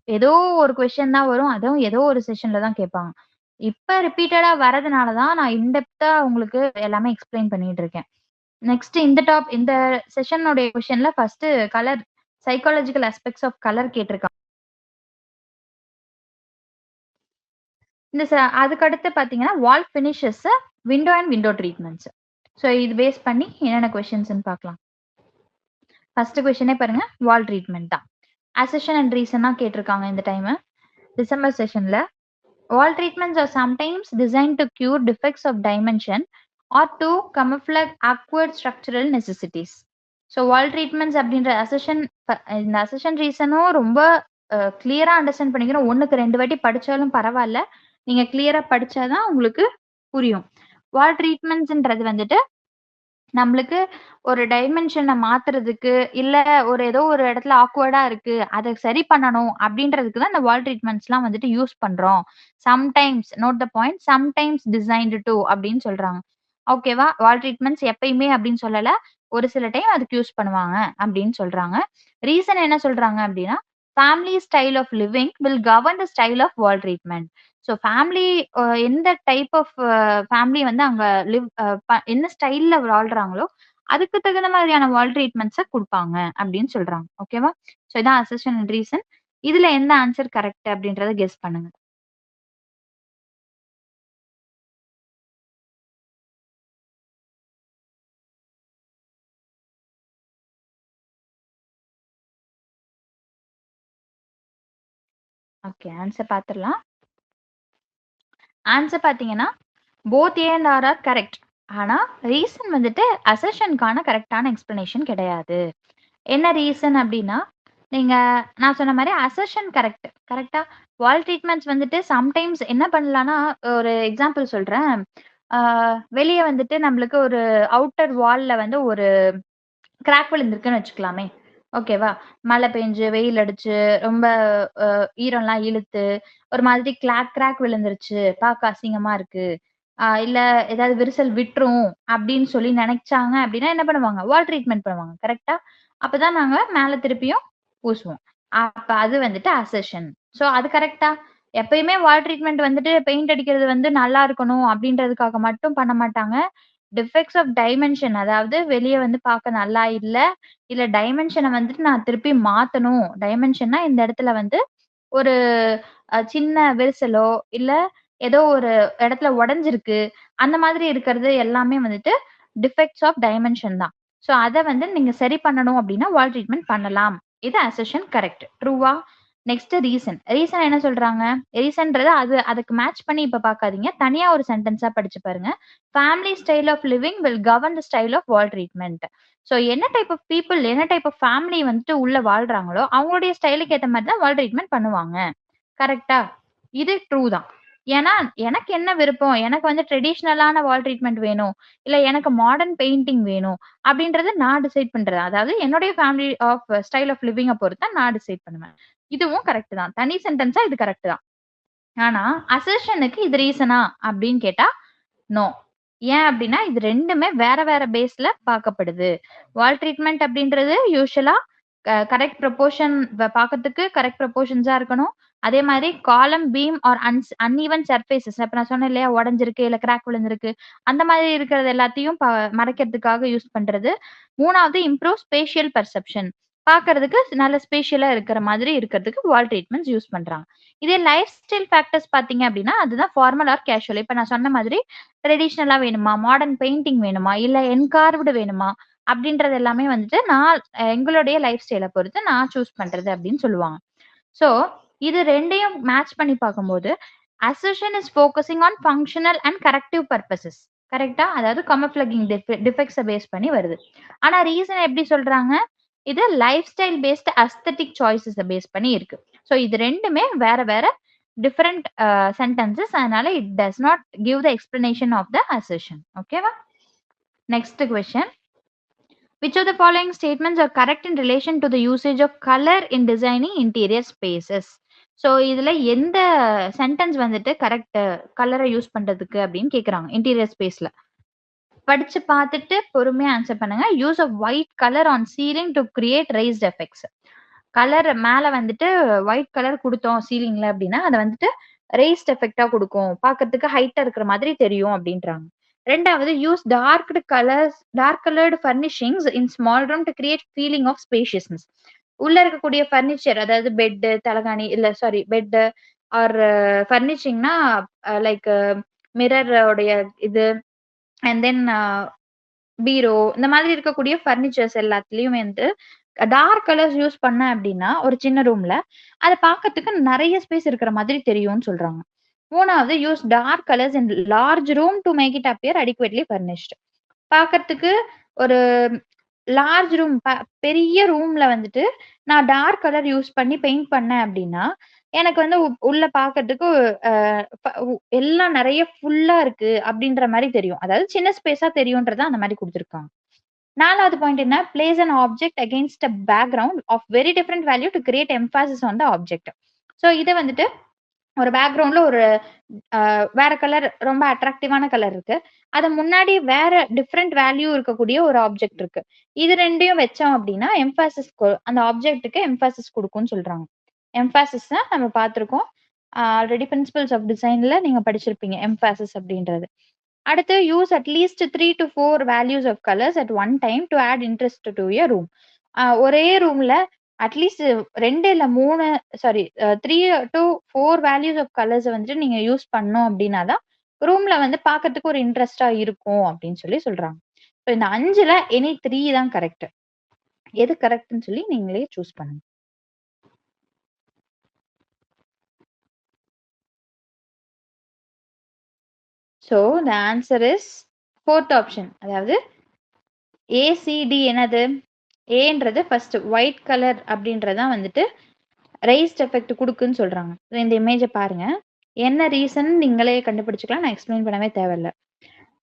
ஏதோ ஒரு கொஸ்டின் தான் வரும். அதுவும் ஏதோ ஒரு செஷன்ல தான் கேட்பாங்க. இப்ப ரிப்பீட்டடா வரதுனால தான் நான் இன்டெப்த்தா உங்களுக்கு எல்லாமே எக்ஸ்பிளைன் பண்ணிட்டு இருக்கேன். நெக்ஸ்ட் இந்த செஷனோட கொஸ்டின்ல first colour, psychological aspects of colour கேட்டிருக்காங்க. அதுக்கு அடுத்து பாத்தீங்கன்னா wall finishes, window and window treatments. So இது பேஸ் பண்ணி என்னென்ன கொஸ்டின்ஸ்ன்னு பார்க்கலாம். ஃபர்ஸ்ட் கொஸ்டினே பாருங்க, வால் ட்ரீட்மெண்ட் தான். அசெஷன் அண்ட் ரீசனா கேட்டிருக்காங்க இந்த டைம் டிசம்பர் செஷன்ல. Wall treatments are sometimes design to cure defects of dimension or to camouflage awkward structural necessities. So wall treatments அப்படின்ற இந்த அசெஷன் ரீசனும் ரொம்ப கிளியரா அண்டர்ஸ்டாண்ட் பண்ணிக்கணும். 1க்கு 2 வாட்டி படிச்சாலும் பரவாயில்ல, நீங்க கிளியரா படிச்சாதான் உங்களுக்கு புரியும். வால் ட்ரீட்மெண்ட்ஸ்ன்றது வந்துட்டு நம்மளுக்கு ஒரு டைமென்ஷனை மாத்துறதுக்கு, இல்ல ஏதோ ஒரு இடத்துல ஆக்வர்டா இருக்கு, அதை சரி பண்ணணும் அப்படின்றதுக்கு தான் இந்த வால் ட்ரீட்மெண்ட்ஸ்லாம் வந்துட்டு யூஸ் பண்றோம். Sometimes note the point, sometimes designed to அப்படின்னு சொல்றாங்க. ஓகேவா? வால் ட்ரீட்மெண்ட்ஸ் எப்பயுமே அப்படின்னு சொல்லல, ஒரு சில டைம் அதுக்கு யூஸ் பண்ணுவாங்க அப்படின்னு சொல்றாங்க. ரீசன் என்ன சொல்றாங்க அப்படின்னா, family style of living will govern the style of wall treatment. So family எந்த டைப் ஆஃப் ஃபேமிலி வந்து அங்க என்ன ஸ்டைல்ல வாழ்றாங்களோ அதுக்கு தகுந்த மாதிரியான வால் ட்ரீட்மெண்ட்ஸை கொடுப்பாங்க அப்படின்னு சொல்றாங்க. ஓகேவா? ஸோ இதான் அசெஷன் அண்ட் ரீசன். இதுல எந்த ஆன்சர் கரெக்ட் அப்படின்றத கெஸ் பண்ணுங்க. ஓகே, ஆன்சர் பார்த்துடலாம். ஆன்சர் பார்த்தீங்கன்னா both A and R are correct. ஆனா ரீசன் வந்துட்டு அசெஷனுக்கான கரெக்டான எக்ஸ்பிளனேஷன் கிடையாது. என்ன ரீசன் அப்படின்னா, நீங்க நான் சொன்ன மாதிரி அசெஷன் கரெக்டா வால் ட்ரீட்மெண்ட்ஸ் வந்துட்டு சம்டைம்ஸ் என்ன பண்ணலாம்னா, ஒரு எக்ஸாம்பிள் சொல்றேன். வெளியே வந்துட்டு நம்மளுக்கு ஒரு அவுட்டர் வால்ல வந்து ஒரு கிராக் விழுந்திருக்குன்னு வச்சுக்கலாமே. ஓகேவா? மழை பெஞ்சு, வெயில் அடிச்சு, ரொம்ப ஈரம்லாம் இழுத்து, ஒரு மாதிரி கிராக் விழுந்துருச்சு, பார்க்க அசிங்கமா இருக்கு. இல்ல ஏதாவது விரிசல் விட்டுரும் அப்படின்னு சொல்லி நினைச்சாங்க அப்படின்னா என்ன பண்ணுவாங்க? வால் ட்ரீட்மெண்ட் பண்ணுவாங்க. கரெக்ட்டா? அப்பதான் நாங்க மேல திருப்பியும் பூசுவோம். அப்ப அது வந்துட்டு அசெஷன். சோ அது கரெக்ட்டா? எப்பயுமே வால் ட்ரீட்மெண்ட் வந்துட்டு பெயிண்ட் அடிக்கிறது வந்து நல்லா இருக்கணும் அப்படின்றதுக்காக மட்டும் பண்ண மாட்டாங்க. டிஃபெக்ட்ஸ் ஆஃப் டைமென்ஷன், அதாவது வெளிய வந்து பார்க்க நல்லா இல்ல டைமென்ஷன வந்துட்டு நான் திருப்பி மாத்தணும். டைமென்ஷன்னா இந்த இடத்துல வந்து ஒரு சின்ன விரிசலோ, இல்ல ஏதோ ஒரு இடத்துல உடைஞ்சிருக்கு. அந்த மாதிரி இருக்கிறது எல்லாமே வந்துட்டு டிஃபெக்ட்ஸ் ஆஃப் டைமென்ஷன் தான். சோ அத வந்து நீங்க சரி பண்ணணும் அப்டின்னா வால் ட்ரீட்மெண்ட் பண்ணலாம். இது அசெஷன் கரெக்ட். ட்ரூவா? Next reason. ரீசன் என்ன சொல்றாங்க? ரீசன்றது அதுக்கு மேட்ச் பண்ணி இப்ப பார்க்காதீங்க. தனியா ஒரு சென்டென்ஸா படிச்சு பாருங்க. Family style of living will govern the style of wall treatment. So என்ன டைப் ஆஃப் பீப்பிள், என்ன டைப் ஆஃப் ஃபேமிலி வந்துட்டு உள்ள வாழ்றாங்களோ அவங்களுடைய ஸ்டைலுக்கு ஏத்த மாதிரி தான் வால் ட்ரீட்மெண்ட் பண்ணுவாங்க. கரெக்ட்டா? இது ட்ரூ தான். ஏன்னா, எனக்கு என்ன விருப்பம்? எனக்கு வந்து ட்ரெடிஷனலான வால் ட்ரீட்மெண்ட் வேணும். இல்ல எனக்கு மாடர்ன் பெயிண்டிங் வேணும். அப்படின்றத நான் டிசைட் பண்றது. அதாவது என்னுடைய ஃபேமிலி ஸ்டைல் ஆஃப் லிவிங்க பொறுத்து தான் நான் டிசைட் பண்ணுவேன். இதுவும் கரெக்ட் தான். தனி சென்டென்ஸா இது கரெக்ட் தான். ஆனா அசர்ஷனுக்கு இது ரீசனா அப்படின்னு கேட்டா நோ. ஏன் அப்படின்னா இது ரெண்டுமே வேற வேற பேஸ்ல பார்க்கப்படுது. வால் ட்ரீட்மெண்ட் அப்படின்றது யூஸ்வலா கரெக்ட் ப்ரொபோர்ஷன் பார்க்கறதுக்கு கரெக்ட் ப்ரொபோர்ஷன்ஸா இருக்கணும். அதே மாதிரி காலம் பீம் ஆர் அன்ஈவன் சர்ஃபேசஸ், இப்ப நான் சொன்னேன் இல்லையா, உடஞ்சிருக்கு இல்ல கிராக் விழுந்திருக்கு, அந்த மாதிரி இருக்கிறது எல்லாத்தையும் மறைக்கிறதுக்காக யூஸ் பண்றது. மூணாவது இம்ப்ரூவ் ஸ்பேஷியல் பர்செப்ஷன், பார்க்கிறதுக்கு நல்ல ஸ்பேஷியலா இருக்கிற மாதிரி இருக்கிறதுக்கு வால் ட்ரீட்மெண்ட்ஸ் யூஸ் பண்றாங்க. இதே லைஃப் ஸ்டைல் ஃபேக்டர்ஸ் பாத்தீங்க அப்படின்னா அதுதான் ஃபார்மல் ஆர் கேஷுவல். இப்ப நான் சொன்ன மாதிரி ட்ரெடிஷ்னலா வேணுமா, மாடர்ன் பெயிண்டிங் வேணுமா, இல்ல என்கார்வ்டு வேணுமா அப்படின்றது எல்லாமே வந்துட்டு நான் எங்களுடைய லைஃப் ஸ்டைலை பொறுத்து நான் சூஸ் பண்றது அப்படின்னு சொல்லுவாங்க. ஸோ இது ரெண்டையும் மேட்ச் பண்ணி பார்க்கும்போது assertion is focusing on functional and corrective purposes. கரெக்டா? அதாவது கமஃப்ளகிங் டிஃபெக்ட்ஸை பேஸ் பண்ணி வருது. ஆனா ரீசன் எப்படி சொல்றாங்க? இது லைஃப் ஸ்டைல் பேஸ்ட் அஸ்தட்டிக் சாய்ஸஸை பேஸ் பண்ணி இருக்கு. ஸோ இது ரெண்டுமே வேற வேற டிஃபரெண்ட் சென்டென்சஸ். அதனால it does not give the explanation of the assertion. ஓகேவா? Next question. Which of the following statements are correct in relation to the usage of color in designing interior spaces? So இதுல எந்த sentence வந்துட்டு correct கலரை use பண்றதுக்கு அப்படின்னு கேக்குறாங்க interior ஸ்பேஸ்ல. படிச்சு பார்த்துட்டு பொறுமையா ஆன்சர் பண்ணுங்க. Use of white colour on ceiling to create raised effects. Colour மேல வந்துட்டு ஒயிட் கலர் கொடுத்தோம் சீலிங்ல அப்படின்னா அதை வந்துட்டு ரைஸ்ட் எஃபெக்டா கொடுக்கும், பார்க்கறதுக்கு ஹைட்டா இருக்கிற மாதிரி தெரியும் அப்படின்றாங்க. ரெண்டாவது, use dark coloured furnishings in small room to create feeling of ஸ்பேஷியஸ்னஸ். உள்ள இருக்கக்கூடிய ஃபர்னிச்சர், அதாவது பெட்டு, தலகாணி, இல்ல சாரி பெட்டு ஆர் ஃபர்னிஷிங்னா லைக் மிரரோடைய இது அண்ட் தென் பீரோ, இந்த மாதிரி இருக்கக்கூடிய ஃபர்னிச்சர்ஸ் எல்லாத்துலயும் வந்து டார்க் கலர்ஸ் யூஸ் பண்ண அப்படின்னா ஒரு சின்ன ரூம்ல அதை பார்க்கறதுக்கு நிறைய ஸ்பேஸ் இருக்கிற மாதிரி தெரியும்னு சொல்றாங்க. மூணாவது, use dark colours in large room to make it appear adequately furnished. பார்க்கறதுக்கு ஒரு லார்ஜ் ரூம், பெரிய ரூம்ல வந்துட்டு நான் டார்க் கலர் யூஸ் பண்ணி பெயிண்ட் பண்ணேன் அப்படின்னா எனக்கு வந்து உள்ள பார்க்கறதுக்கு எல்லாம் நிறைய ஃபுல்லா இருக்கு அப்படின்ற மாதிரி தெரியும். அதாவது சின்ன ஸ்பேஸா தெரியும்ன்றத அந்த மாதிரி கொடுத்துருக்காங்க. நாலாவது பாயிண்ட் என்ன? Place an object against a background of very different value to create emphasis on the object. So இதை வந்துட்டு ஒரு பேக்ரவுண்ட்ல ஒரு வேற கலர், ரொம்ப அட்ராக்டிவான கலர் இருக்கு, அது முன்னாடி வேற டிஃப்ரெண்ட் வேல்யூ இருக்கக்கூடிய ஒரு ஆப்ஜெக்ட் இருக்கு. இது ரெண்டையும் வச்சோம் அப்படின்னா எம்பாசிஸ், அந்த ஆப்ஜெக்ட்டுக்கு எம்பாசிஸ் கொடுக்கும்னு சொல்றாங்க. எம்பாசிஸ் நம்ம பார்த்துருக்கோம் ஆல்ரெடி, பிரின்சிபல்ஸ் ஆஃப் டிசைன்ல நீங்க படிச்சிருப்பீங்க எம்பாசிஸ் அப்படின்றது. அடுத்து, use at least 3 to 4 values of colours at one time to add interest to your room. ஒரே ரூம்ல அட்லீஸ்ட் 2 இல்ல 3 sorry 3 to 4 values of colours வந்துட்டு நீங்க யூஸ் பண்ணோம் அப்படின்னா தான் ரூம்ல வந்து பார்க்கறதுக்கு ஒரு இன்ட்ரெஸ்டா இருக்கும் அப்படின்னு சொல்லி சொல்றாங்க. ஸோ இந்த 5ல எனி 3 தான் கரெக்ட். எது கரெக்ட்னு சொல்லி நீங்களே சூஸ் பண்ணுங்க. So the answer is 4th option. அதாவது ஏசிடி. என்னது? ஏன்றது ஃபர்ஸ்ட் ஒயிட் கலர் அப்படின்றதான் வந்துட்டு ரைஸ்ட் எஃபெக்ட் கொடுக்குன்னு சொல்றாங்க. இந்த இமேஜை பாருங்க, என்ன ரீசன் நீங்களே கண்டுபிடிச்சுக்கலாம், நான் எக்ஸ்பிளைன் பண்ணவே தேவையில்ல.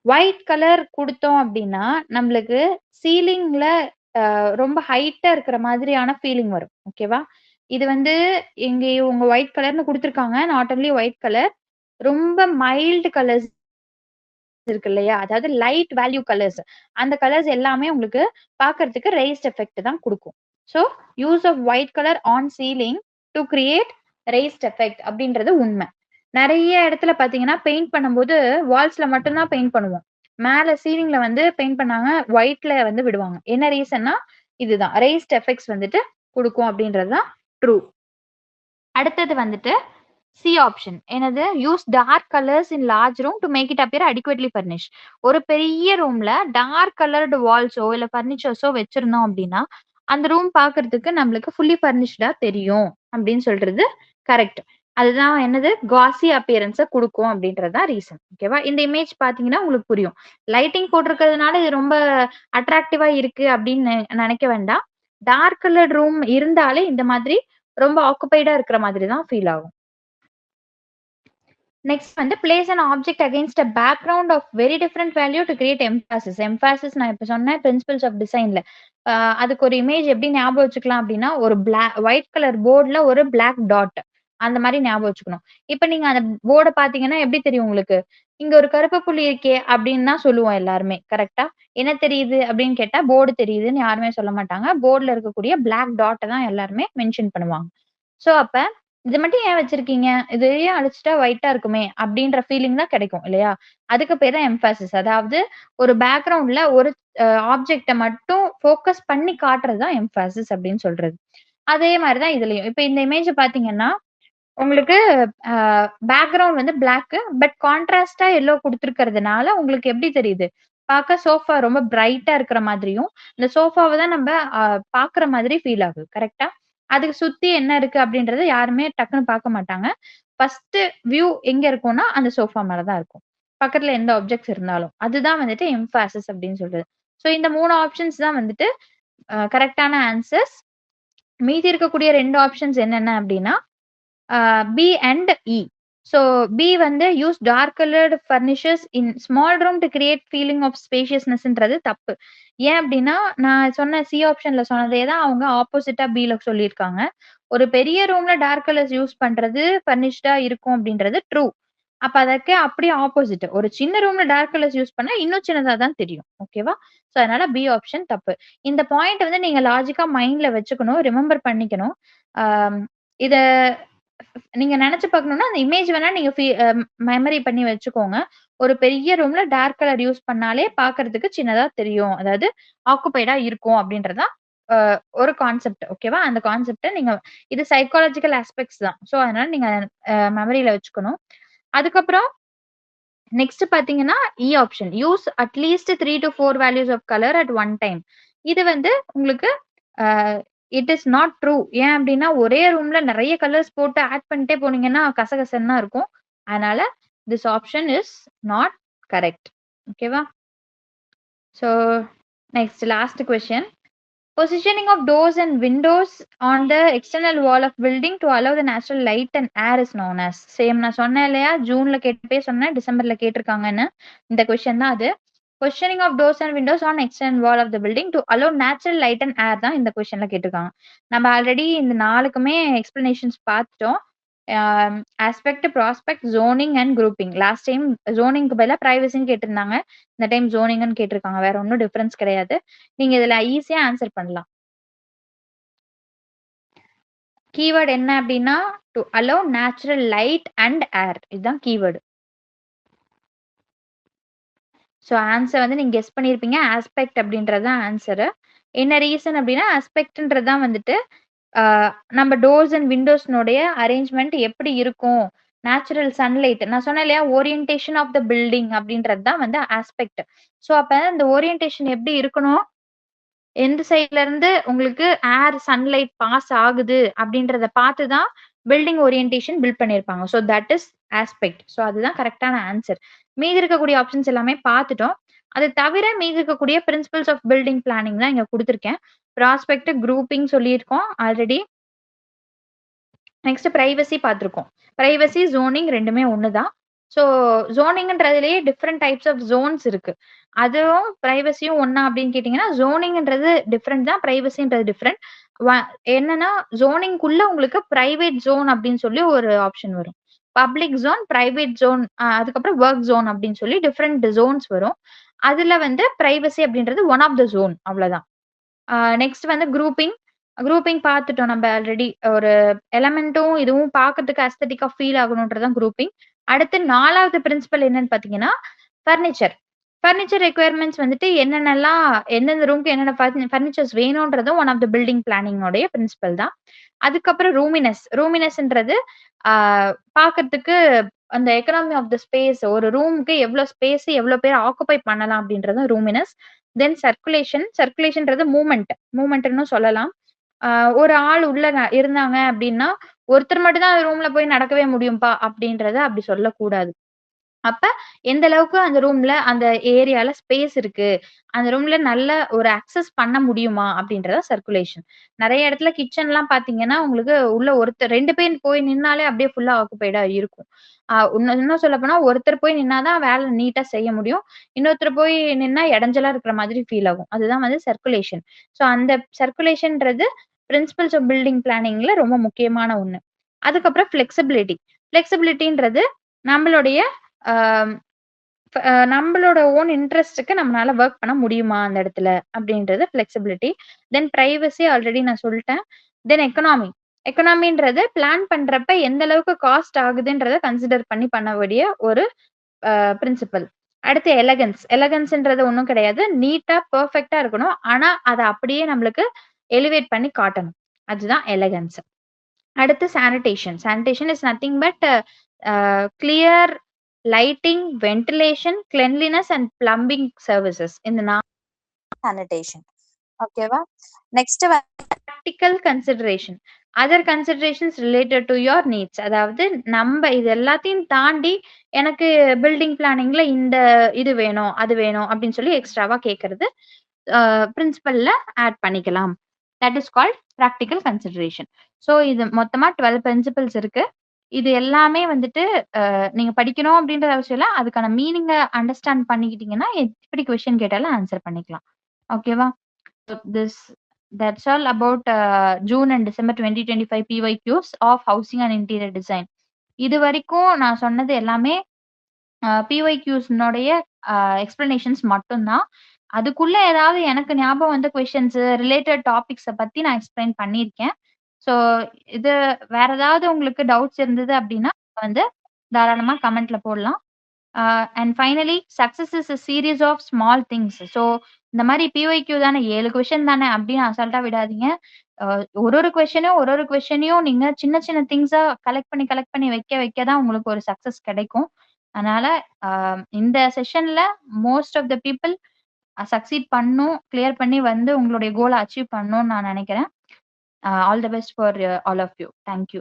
ஒயிட் கலர் கொடுத்தோம் அப்படின்னா நம்மளுக்கு சீலிங்ல ரொம்ப ஹைட்டா இருக்கிற மாதிரியான ஃபீலிங் வரும். ஓகேவா? இது வந்து இங்க இவங்க ஒயிட் கலர்னு கொடுத்துருக்காங்க. நாட் ஒன்லி ஒயிட் கலர், ரொம்ப மைல்டு கலர்ஸ் இருக்கு இல்லையா, அதாவது லைட் வேல்யூ கலர்ஸ், அந்த கலர்ஸ் எல்லாமே உங்களுக்கு பார்க்கறதுக்கு ரைஸ்ட் எஃபெக்ட் தான் கொடுக்கும். So use of white colour on ceiling to create raised effect அப்படின்றது உண்மை. நிறைய இடத்துல பாத்தீங்கன்னா பெயிண்ட் பண்ணும்போது வால்ஸ்ல மட்டும்தான் பெயிண்ட் பண்ணுவோம், மேல சீலிங்ல வந்து பெயிண்ட் பண்ணாங்க ஒயிட்ல வந்து விடுவாங்க. என்ன ரீசன்னா இதுதான், ரைஸ்ட் எஃபெக்ட்ஸ் வந்துட்டு கொடுக்கும் அப்படின்றதுதான் ட்ரூ. அடுத்தது வந்துட்டு சி ஆப்ஷன். என்னது? Use dark colours in large room to make it appear adequately furnish. ஒரு பெரிய ரூம்ல டார்க் கலர்டு வால்ஸோ இல்ல ஃபர்னிச்சர்ஸோ வச்சிருந்தோம் அப்படின்னா அந்த ரூம் பார்க்கறதுக்கு நம்மளுக்கு ஃபுல்லி ஃபர்னிஷ்டா தெரியும் அப்படின்னு சொல்றது கரெக்ட். அதுதான் என்னது, காசி அப்பியரன்ஸை கொடுக்கும் அப்படின்றதுதான் ரீசன். ஓகேவா? இந்த இமேஜ் பாத்தீங்கன்னா உங்களுக்கு புரியும். லைட்டிங் போட்டிருக்கிறதுனால இது ரொம்ப அட்ராக்டிவா இருக்கு அப்படின்னு நினைக்க வேண்டாம். டார்க் கலர்ட் ரூம் இருந்தாலே இந்த மாதிரி ரொம்ப ஆக்குபைடா இருக்கிற மாதிரி தான் ஃபீல் ஆகும். நெக்ஸ்ட் வந்து place an object against a background of very different value to create emphasis. Emphasis நான் இப்ப சொன்னேன் பிரின்சிபல்ஸ் ஆஃப் டிசைன்ல அதுக்கு ஒரு இமேஜ் எப்படி ஞாபகம் வச்சுக்கலாம் அப்படின்னா, ஒரு ஒயிட் கலர் போர்ட்ல ஒரு பிளாக் டாட். அந்த மாரி ஞாபகம் வச்சுக்கணும். இப்ப நீங்க அந்த போர்ட பார்த்தீங்கன்னா எப்படி தெரியும் உங்களுக்கு? இங்க ஒரு கருப்பு புள்ளி இருக்கே அப்படின்னு தான் சொல்லுவோம் எல்லாருமே. கரெக்ட்டா? என்ன தெரியுது அப்படின்னு கேட்டா, போர்டு தெரியுதுன்னு யாருமே சொல்ல மாட்டாங்க. போர்ட்ல இருக்கக்கூடிய பிளாக் டாட்ட தான் எல்லாருமே மென்ஷன் பண்ணுவாங்க. சோ அப்ப, "இது மட்டும் ஏன் வச்சிருக்கீங்க? இதையே அழிச்சுட்டா ஒயிட்டா இருக்குமே!" அப்படின்ற ஃபீலிங் தான் கிடைக்கும் இல்லையா? அதுக்கு பேரு தான் எம்ஃபாசிஸ். அதாவது ஒரு பேக்கிரவுண்ட்ல ஒரு ஆப்ஜெக்ட்ட மட்டும் ஃபோக்கஸ் பண்ணி காட்டுறது தான் எம்ஃபாசிஸ் அப்படின்னு சொல்றது. அதே மாரி தான் இதுலயும். இப்ப இந்த இமேஜ பார்த்தீங்கன்னா, உங்களுக்கு அ பேக்கிரவுண்ட் வந்து பிளாக் பட் கான்ட்ராஸ்ட்டா எல்லோ குடுத்திருக்கிறதுனால உங்களுக்கு எப்படி தெரியுது? பார்க்க சோஃபா ரொம்ப பிரைட்டா இருக்கிற மாதிரியும், இந்த சோஃபாவ தான் நம்ப அ பார்க்குற மாதிரி ஃபீல் ஆகுது. கரெக்ட்டா? அதுக்கு சுத்தி என்ன இருக்கு அப்படின்றத யாருமே டக்குனு பார்க்க மாட்டாங்க. ஃபர்ஸ்ட்டு வியூ எங்க இருக்கும்னா, அந்த சோஃபா மேல தான் இருக்கும். பக்கத்துல எந்த ஆப்ஜெக்ட்ஸ் இருந்தாலும். அதுதான் வந்துட்டு எம்ஃபாசிஸ் அப்படின்னு சொல்றது. ஸோ இந்த 3 ஆப்ஷன்ஸ் தான் வந்துட்டு கரெக்ட்டான ஆன்சர்ஸ். மீதி இருக்கக்கூடிய 2 ஆப்ஷன்ஸ் என்னென்ன அப்படின்னா, B and E. So B வந்து use dark coloured furnitures in small room to create feeling of ஸ்பேஷியஸ்னஸ்ன்றது தப்பு. ஏன் அப்டின்னா, நான் சொன்ன சி ஆப்ஷன்ல சொன்னதே தான் அவங்க ஆப்போசிட்டா பில சொல்லியிருக்காங்க. ஒரு பெரிய ரூம்ல டார்க் கலர்ஸ் யூஸ் பண்றது ஃபர்னிஷ்டா இருக்கும் அப்டின்றது ட்ரூ. அப்ப அதற்கு அப்படியே ஆப்போசிட். ஒரு சின்ன ரூம்ல டார்க் கலர்ஸ் யூஸ் பண்ணா இன்னும் சின்னதா தான் தெரியும். ஓகேவா? ஸோ அதனால பி ஆப்ஷன் தப்பு. இந்த பாயிண்ட் வந்து நீங்க லாஜிக்கா மைண்ட்ல வச்சுக்கணும். ரிமெம்பர் பண்ணிக்கணும். ஆம் இத நீங்க நெனச்சு பார்க்கணும்னா, அந்த இமேஜ் வேணா நீங்க மெமரி பண்ணி வச்சுக்கோங்க. ஒரு பெரிய ரூம்ல டார்க் கலர் யூஸ் பண்ணாலே பார்க்கறதுக்கு சின்னதா தெரியும். அதாவது ஆக்குபைடா இருக்கும் அப்டின்றது தான் அ ஒரு கான்செப்ட். ஓகேவா? அந்த கான்செப்ட்ட நீங்க இது சைக்காலஜிக்கல் ஆஸ்பெக்ட்ஸ் தான். ஸோ அதனால நீங்க மெமரியில வச்சுக்கணும். அதுக்கப்புறம் நெக்ஸ்ட் பார்த்தீங்கன்னா, E option. Use at least 3 to 4 values of colour at one time. இது வந்து உங்களுக்கு அ இட் இஸ் நாட் ட்ரூ. ஏன் அப்டின்னா, ஒரே ரூம்ல நெறைய கலர்ஸ் போட்டு ஆட் பண்ணிட்டே போனீங்கன்னா, கசகசன்னு தான் இருக்கும். அதனால this option is not correct. ஓகேவா? So next last question. Positioning of doors and windows on the external wall of building to allow the natural light and air is known as. Same நான் சொன்னேன் இல்லையா? ஜூன்ல கேட்டப்பயே சொன்னேன். டிசம்பர்ல கேட்டிருக்காங்கன்னு. இந்த question தான் அது. Positioning of doors and windows on external wall of the building to allow natural light and air தான் இந்த கொஸ்டின்ல கேட்டிருக்காங்க. நம்ம ஆல்ரெடி இந்த 4க்குமே எக்ஸ்பிளனேஷன்ஸ் பார்த்துட்டோம். Aspect, prospect, zoning and grouping. Last time ஜோனிங்க்கு பதிலா பிரைவசின்னு கேட்டிருந்தாங்க. இந்த டைம் ஜோனிங்ன்னு கேட்டிருக்காங்க. வேற ஒண்ணும் டிஃபரன்ஸ் கிடையாது. நீங்க இதுல ஈஸியா ஆன்சர் பண்ணலாம். கீவேர்ட் என்ன அப்டின்னா, to allow natural light and ஏர். இதுதான் கீவேர்டு. ஸோ ஆன்சர் வந்து நீங்க கெஸ் பண்ணியிருப்பீங்க. ஆஸ்பெக்ட் அப்டின்றது தான் ஆன்சரு. என்ன ரீசன் அப்டின்னா, ஆஸ்பெக்ட்ன்றது தான் வந்துட்டு, ஆ நம்ம டோர்ஸ் அண்ட் விண்டோஸ்னுடைய அரேஞ்ச்மென்ட் எப்படி இருக்கும்? நேச்சுரல் சன்லைட் நான் சொன்னேன் இல்லையா? ஓரியன்டேஷன் ஆஃப் த பில்டிங் அப்டின்றது தான் வந்து ஆஸ்பெக்ட். ஸோ அப்ப இந்த ஓரியன்டேஷன் எப்படி இருக்கணும்? எந்த சைட்ல இருந்து உங்களுக்கு ஏர், சன்லைட் பாஸ் ஆகுது அப்படின்றத பார்த்து தான் பில்டிங் ஓரியன்டேஷன் பில்ட் பண்ணியிருப்பாங்க. So that is aspect. So அதுதான் கரெக்ட்டான ஆன்சர். மீதி இருக்கக்கூடிய ஆப்ஷன்ஸ் எல்லாமே பார்த்துட்டோம். அது தவிர மீதி இருக்கக்கூடிய பிரின்சிபல்ஸ் ஆஃப் பில்டிங் பிளானிங் தான் இங்க குடுத்துருக்கேன். ப்ராஸ்பெக்ட், குரூப்பிங் சொல்லியிருக்கோம் ஆல்ரெடி. நெக்ஸ்ட் பிரைவசி பார்த்திருக்கோம். பிரைவசி, ஜோனிங் 2மே ஒண்ணு தான். ஸோ ஜோனிங்ன்றதுலயே டிஃபரெண்ட் டைப்ஸ் ஆஃப் ஜோன்ஸ் இருக்கு. அதுவும் பிரைவசியும் ஒண்ணா அப்படின்னு கேட்டீங்கன்னா, ஜோனிங்ன்றது டிஃபரெண்ட் தான். பிரைவசின்றது டிஃபரெண்ட். வ என்னன்னா ஜோனிங்குள்ள உங்களுக்கு பிரைவேட் ஜோன் அப்படின்னு சொல்லி ஒரு ஆப்ஷன் வரும். பப்ளிக் ஜோன், பிரைவேட் ஜோன் அதுக்கப்புறம் வொர்க் ஜோன் அப்படின்னு சொல்லி டிஃபரெண்ட் ஜோன்ஸ் வரும். அதுல வந்து பிரைவசி அப்படின்றது ஒன் ஆஃப் த ஜோன் அவ்வளவுதான். நெக்ஸ்ட் வந்து குரூப்பிங். குரூப்பிங் பார்த்துட்டோம் நம்ம ஆல்ரெடி. ஒரு எலமெண்ட்டும் இதுவும் பார்க்கறதுக்கு அஸ்தெட்டிக்கா ஃபீல் ஆகணும்ன்றது தான் குரூப்பிங். அடுத்து 4வது பிரின்சிபல் என்னன்னு பார்த்தீங்கன்னா, ஃபர்னிச்சர். ஃபர்னிச்சர் ரெக்யர்மென்ட்ஸ் வந்துட்டு என்னென்னலாம் எந்தெந்த ரூம்க்கு என்னென்ன ஃபர்னிச்சர்ஸ் வேணும்ன்றதும் one of the building planning உடைய பிரின்சிபல் தான். அதுக்கப்புறம் ரூமினஸ். ரூமினஸ்ன்றது ஆ பார்க்கறதுக்கு அந்த எக்கனாமி ஆஃப் த ஸ்பேஸ் ஒரு ரூமுக்கு எவ்ளோ ஸ்பேஸ் எவ்ளோ பேர் ஆக்குபை பண்ணலாம் அப்படின்றது ரூமினஸ். தென் சர்க்குலேஷன். சர்க்குலேஷன்றது மூவ்மெண்ட். மூவ்மெண்ட்ன்னு சொல்லலாம். ஆ ஒரு ஆள் உள்ள இருந்தாங்க அப்படின்னா, ஒருத்தர் மட்டும் தான் அந்த ரூம்ல போய் நடக்கவே முடியும்பா அப்படின்றத அப்படி சொல்லக்கூடாது. அப்ப எந்த அளவுக்கு அந்த ரூம்ல அந்த ஏரியால ஸ்பேஸ் இருக்கு. அந்த ரூம்ல நல்ல ஒரு அக்சஸ் பண்ண முடியுமா? அப்படின்றத சர்க்குலேஷன். நெறைய இடத்துல கிச்சன்லாம் பார்த்தீங்கன்னா, உங்களுக்கு உள்ள ஒருத்தர் 2 பேர் போய் நின்னாலே அப்படியே ஃபுல்லா ஆக்குபைடா இருக்கும். இன்னும் சொல்லப்போனா ஒருத்தர் போய் நின்னா தான் வேலை நீட்டா செய்ய முடியும். இன்னொருத்தர் போய் நின்னா இடைஞ்சலா இருக்கிற மாதிரி ஃபீல் ஆகும். அதுதான் வந்து சர்க்குலேஷன். ஸோ அந்த சர்க்குலேஷன்ன்றது பிரின்சிபல்ஸ் ஆஃப் பில்டிங் பிளானிங்ல ரொம்ப முக்கியமான ஒண்ணு. அதுக்கப்புறம் ஃப்ளெக்ஸிபிலிட்டி. ஃப்ளெக்ஸிபிலிட்டின்றது நம்மளுடைய அ நம்மளோட ஓன் இன்ட்ரெஸ்ட்க்கு நம்மளால வொர்க் பண்ண முடியுமா அந்த இடத்துல அப்படின்றது ஃப்ளெக்சிபிலிட்டி. தென் பிரைவசி ஆல்ரெடி நான் சொல்லிட்டேன். தென் எக்கனாமி. எக்கனாமின்றது பிளான் பண்றப்ப எந்த அளவுக்கு காஸ்ட் ஆகுதுன்றத கன்சிடர் பண்ணி பண்ண வேண்டிய ஒரு பிரின்சிபல். அடுத்து எலகன்ஸ். எலகன்ஸ்ன்றது ஒண்ணும் கிடையாது. நீட்டா, பெர்ஃபெக்ட்டா இருக்கணும். ஆனா அத அப்படியே நம்மளுக்கு எலிவேட் பண்ணி காட்டணும். அதுதான் எலகன்ஸ். அடுத்து sanitation. Sanitation is nothing but clear lighting, ventilation, cleanliness and plumbing services. இந்த சானிடேஷன். ஓகேவா? Next practical consideration. Other considerations related to your needs. அதாவது நம்ம இது எல்லாத்தையும் தாண்டி எனக்கு பில்டிங் பிளானிங்ல இந்த இது வேணும், அது வேணும் அப்படின்னு சொல்லி எக்ஸ்ட்ராவா கேட்கறது பிரின்சிபல்ல ஆட் பண்ணிக்கலாம். That is called practical consideration. So இது மொத்தமா 12 பிரின்சிபல்ஸ் இருக்கு. இது எல்லாமே வந்துட்டு நீங்க படிக்கணும் அப்படின்ற அவசியம் இல்ல. அதுக்கான மீனிங்க அண்டர்ஸ்டாண்ட் பண்ணிக்கிட்டீங்கன்னா, எப்படி கொஸ்டின் கேட்டாலும் ஆன்சர் பண்ணிக்கலாம். ஓகேவா? This that's all about June and December 2025 PYQs of housing and interior design. இது வரைக்கும் நான் சொன்னது எல்லாமே PYQஸ்னுடைய எக்ஸ்பிளனேஷன்ஸ் மட்டும்தான். அதுக்குள்ள ஏதாவது எனக்கு ஞாபகம் வந்த கொஸ்டின்ஸ் ரிலேட்டட் டாபிக்ஸ பத்தி நான் எக்ஸ்பிளைன் பண்ணியிருக்கேன். ஸோ இது வேற ஏதாவது உங்களுக்கு டவுட்ஸ் இருந்தது அப்படின்னா வந்து தாராளமா கமெண்ட்ல போடலாம். And finally success is a series of small things. So இந்த மாதிரி PYQ தானே 7 கொஸ்டின் தானே அப்படின்னு அசால்ட்டா விடாதீங்க. ஒரு ஒரு கொஸ்டினையும் நீங்க சின்ன சின்ன திங்ஸா கலெக்ட் பண்ணி வைக்க தான் உங்களுக்கு ஒரு சக்சஸ் கிடைக்கும். அதனால இந்த செஷன்ல most of the people succeed பண்ணும், கிளியர் பண்ணி வந்து உங்களுடைய கோலை அச்சீவ் பண்ணணும்னு நான் நினைக்கிறேன். All the best for all of you. Thank you.